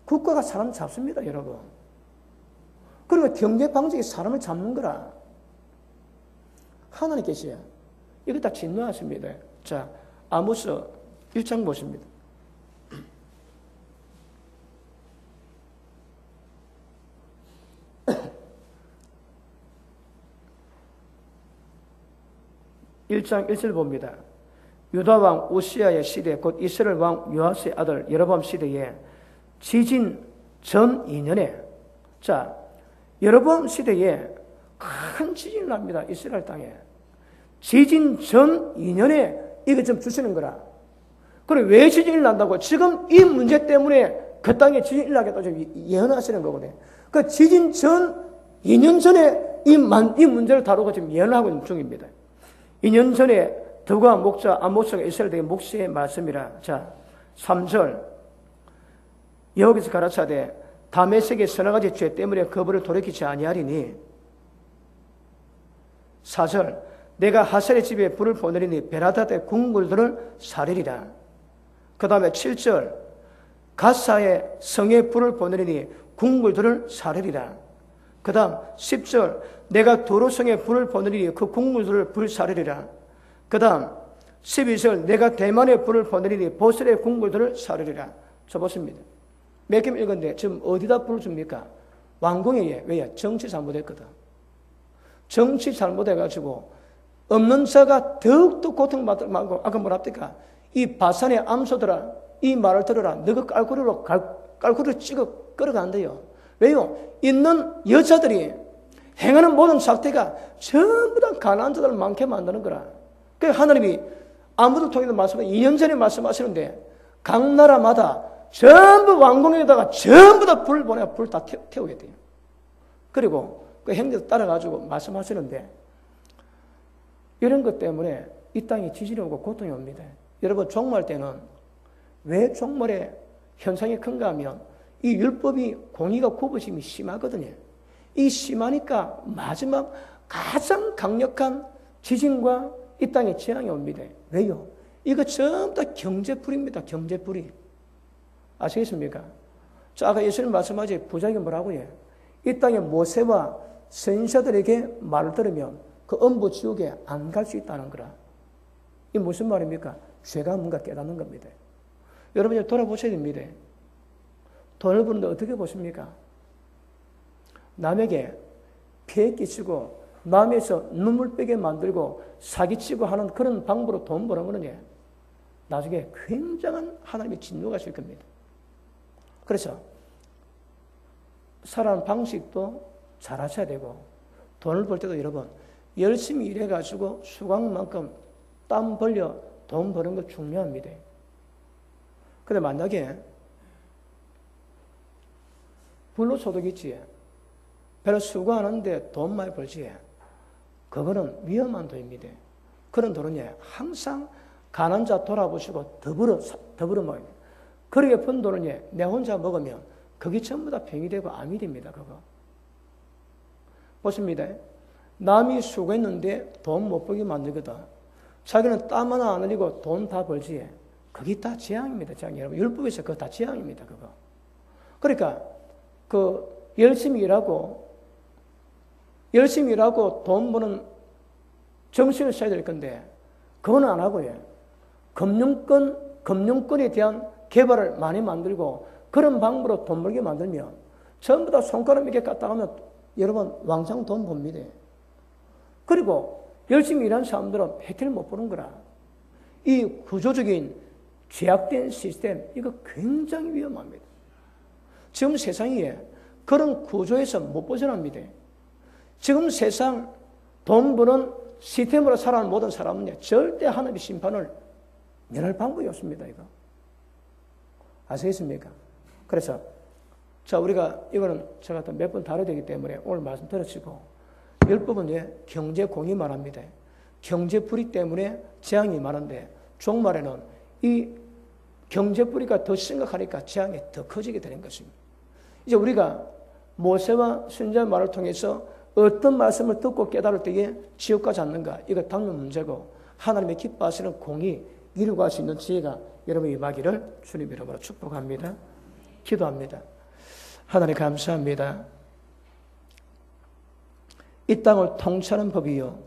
[SPEAKER 1] 국가가 사람 잡습니다, 여러분. 그리고 경제 방식이 사람을 잡는 거라. 하나님께서 이거 다 진노하십니다. 자, 아모스 1장 보십니다. (1장 1절) 봅니다. 유다 왕 우시야의 시대 곧 이스라엘 왕 요아스의 아들 여로보암 시대에 지진 전 2년에 자 여로보암 시대에 큰 지진이 납니다. 이스라엘 땅에. 지진 전 2년에 이거 좀 주시는 거라. 그래 왜 지진이 난다고? 지금 이 문제 때문에 그 땅에 지진이 나겠다고 좀 예언하시는 거거든요. 그 지진 전 2년 전에 이 문제를 다루고 지금 예언하고 있는 중입니다. 2년 전에 드가 목자 아모스가 이스라엘에게 묵시의 말씀이라. 자, 3절 여기서 가라사대 다메섹의 서너 가지 죄 때문에 거부를 돌이키지 아니하리니 4절 내가 하셀의 집에 불을 보내리니 베라다의 궁궐들을 사리리라. 그 다음에 7절 가사의 성에 불을 보내리니 궁궐들을 사리리라. 그 다음 10절 내가 도로성에 불을 보내리니 그 궁궐들을 불사르리라. 그 다음 12절 내가 대만에 불을 보내리니 보슬의 궁궐들을 사르리라. 저 보십니다. 몇 개 읽었는데 지금 어디다 불을 줍니까? 왕궁에. 왜요? 정치 잘못했거든. 정치 잘못해가지고 없는 자가 더욱더 고통받고 아까 뭐라 합니까? 이 바산의 암소들아 이 말을 들어라. 너가 깔구리로 찍어 끌어간대요. 왜요? 있는 여자들이 행하는 모든 작태가 전부 다 가난한 자들을 많게 만드는 거라. 그러니까 하나님이 아무도 통해서 2년 전에 말씀하시는데 각 나라마다 전부 왕궁에다가 전부 다 불을 보내고 불 다 태우게 돼요. 그리고 그 행제도 따라가지고 말씀하시는데 이런 것 때문에 이 땅에 지진이 오고 고통이 옵니다. 여러분 종말 때는 왜 종말의 현상이 큰가 하면 이 율법이 공의가 구부심이 심하거든요. 이 심하니까 마지막 가장 강력한 지진과 이 땅에 재앙이 옵니다. 왜요? 이거 전부 다 경제불입니다. 경제불이. 아시겠습니까? 자, 아까 예수님 말씀하지 부자에게 뭐라고 해? 이 땅에 모세와 선지자들에게 말을 들으면 그 엄부 지옥에 안 갈 수 있다는 거라. 이게 무슨 말입니까? 죄가 뭔가 깨닫는 겁니다. 여러분이 돌아보셔야 됩니다. 돈을 버는데 어떻게 보십니까? 남에게 피해 끼치고 남에서 눈물 빼게 만들고 사기치고 하는 그런 방법으로 돈 버는 거는 나중에 굉장한 하나님의 진노가 있을 겁니다. 그래서 살아가는 방식도 잘하셔야 되고 돈을 벌 때도 여러분 열심히 일해가지고 수강만큼 땀 벌려 돈 버는 거 중요합니다. 근데 만약에 불로소득 있지 별로 수고하는데 돈 많이 벌지 그거는 위험한 돈입니다. 그런 돈은 항상 가난한 자 돌아보시고 더불어 먹어요. 그렇게 번 돈은 내 혼자 먹으면 그게 전부 다 병이 되고 암이 됩니다. 그거 보십니다. 남이 수고했는데 돈 못 벌게 만들거든. 자기는 땀 하나 안 흘리고 돈 다 벌지. 그게 다 재앙입니다. 재앙. 여러분 율법에서 그거 다 재앙입니다. 그거. 그러니까 그 열심히 일하고 열심히 일하고 돈 버는 정신을 써야 될 건데 그건 안 하고요. 금융권에 대한 개발을 많이 만들고 그런 방법으로 돈 벌게 만들면 전부 다 손가락 몇 개 갖다 가면 여러분 왕창 돈 법니다. 그리고 열심히 일하는 사람들은 혜택을 못 보는 거라. 이 구조적인 죄악된 시스템, 이거 굉장히 위험합니다. 지금 세상에 그런 구조에서 못 벗어납니다. 지금 세상 돈 버는 시스템으로 살아가는 모든 사람은 절대 하나님의 심판을 면할 방법이 없습니다. 이거 아시겠습니까? 그래서 자, 우리가 이거는 제가 또 몇 번 다뤄야 되기 때문에 오늘 말씀 들으시고, 율법은 경제 공이 말합니다. 경제 불이 때문에 재앙이 많은데 종말에는 이 경제 불이가 더 심각하니까 재앙이 더 커지게 되는 것입니다. 이제 우리가 모세와 선지자의 말을 통해서 어떤 말씀을 듣고 깨달을 때에 지옥 가지 않는가, 이거 당면 문제고, 하나님의 기뻐하시는 공이 이루고 할 수 있는 지혜가 여러분이 임하기를 주님 이름으로 축복합니다. 기도합니다. 하나님 감사합니다. 이 땅을 통치하는 법이요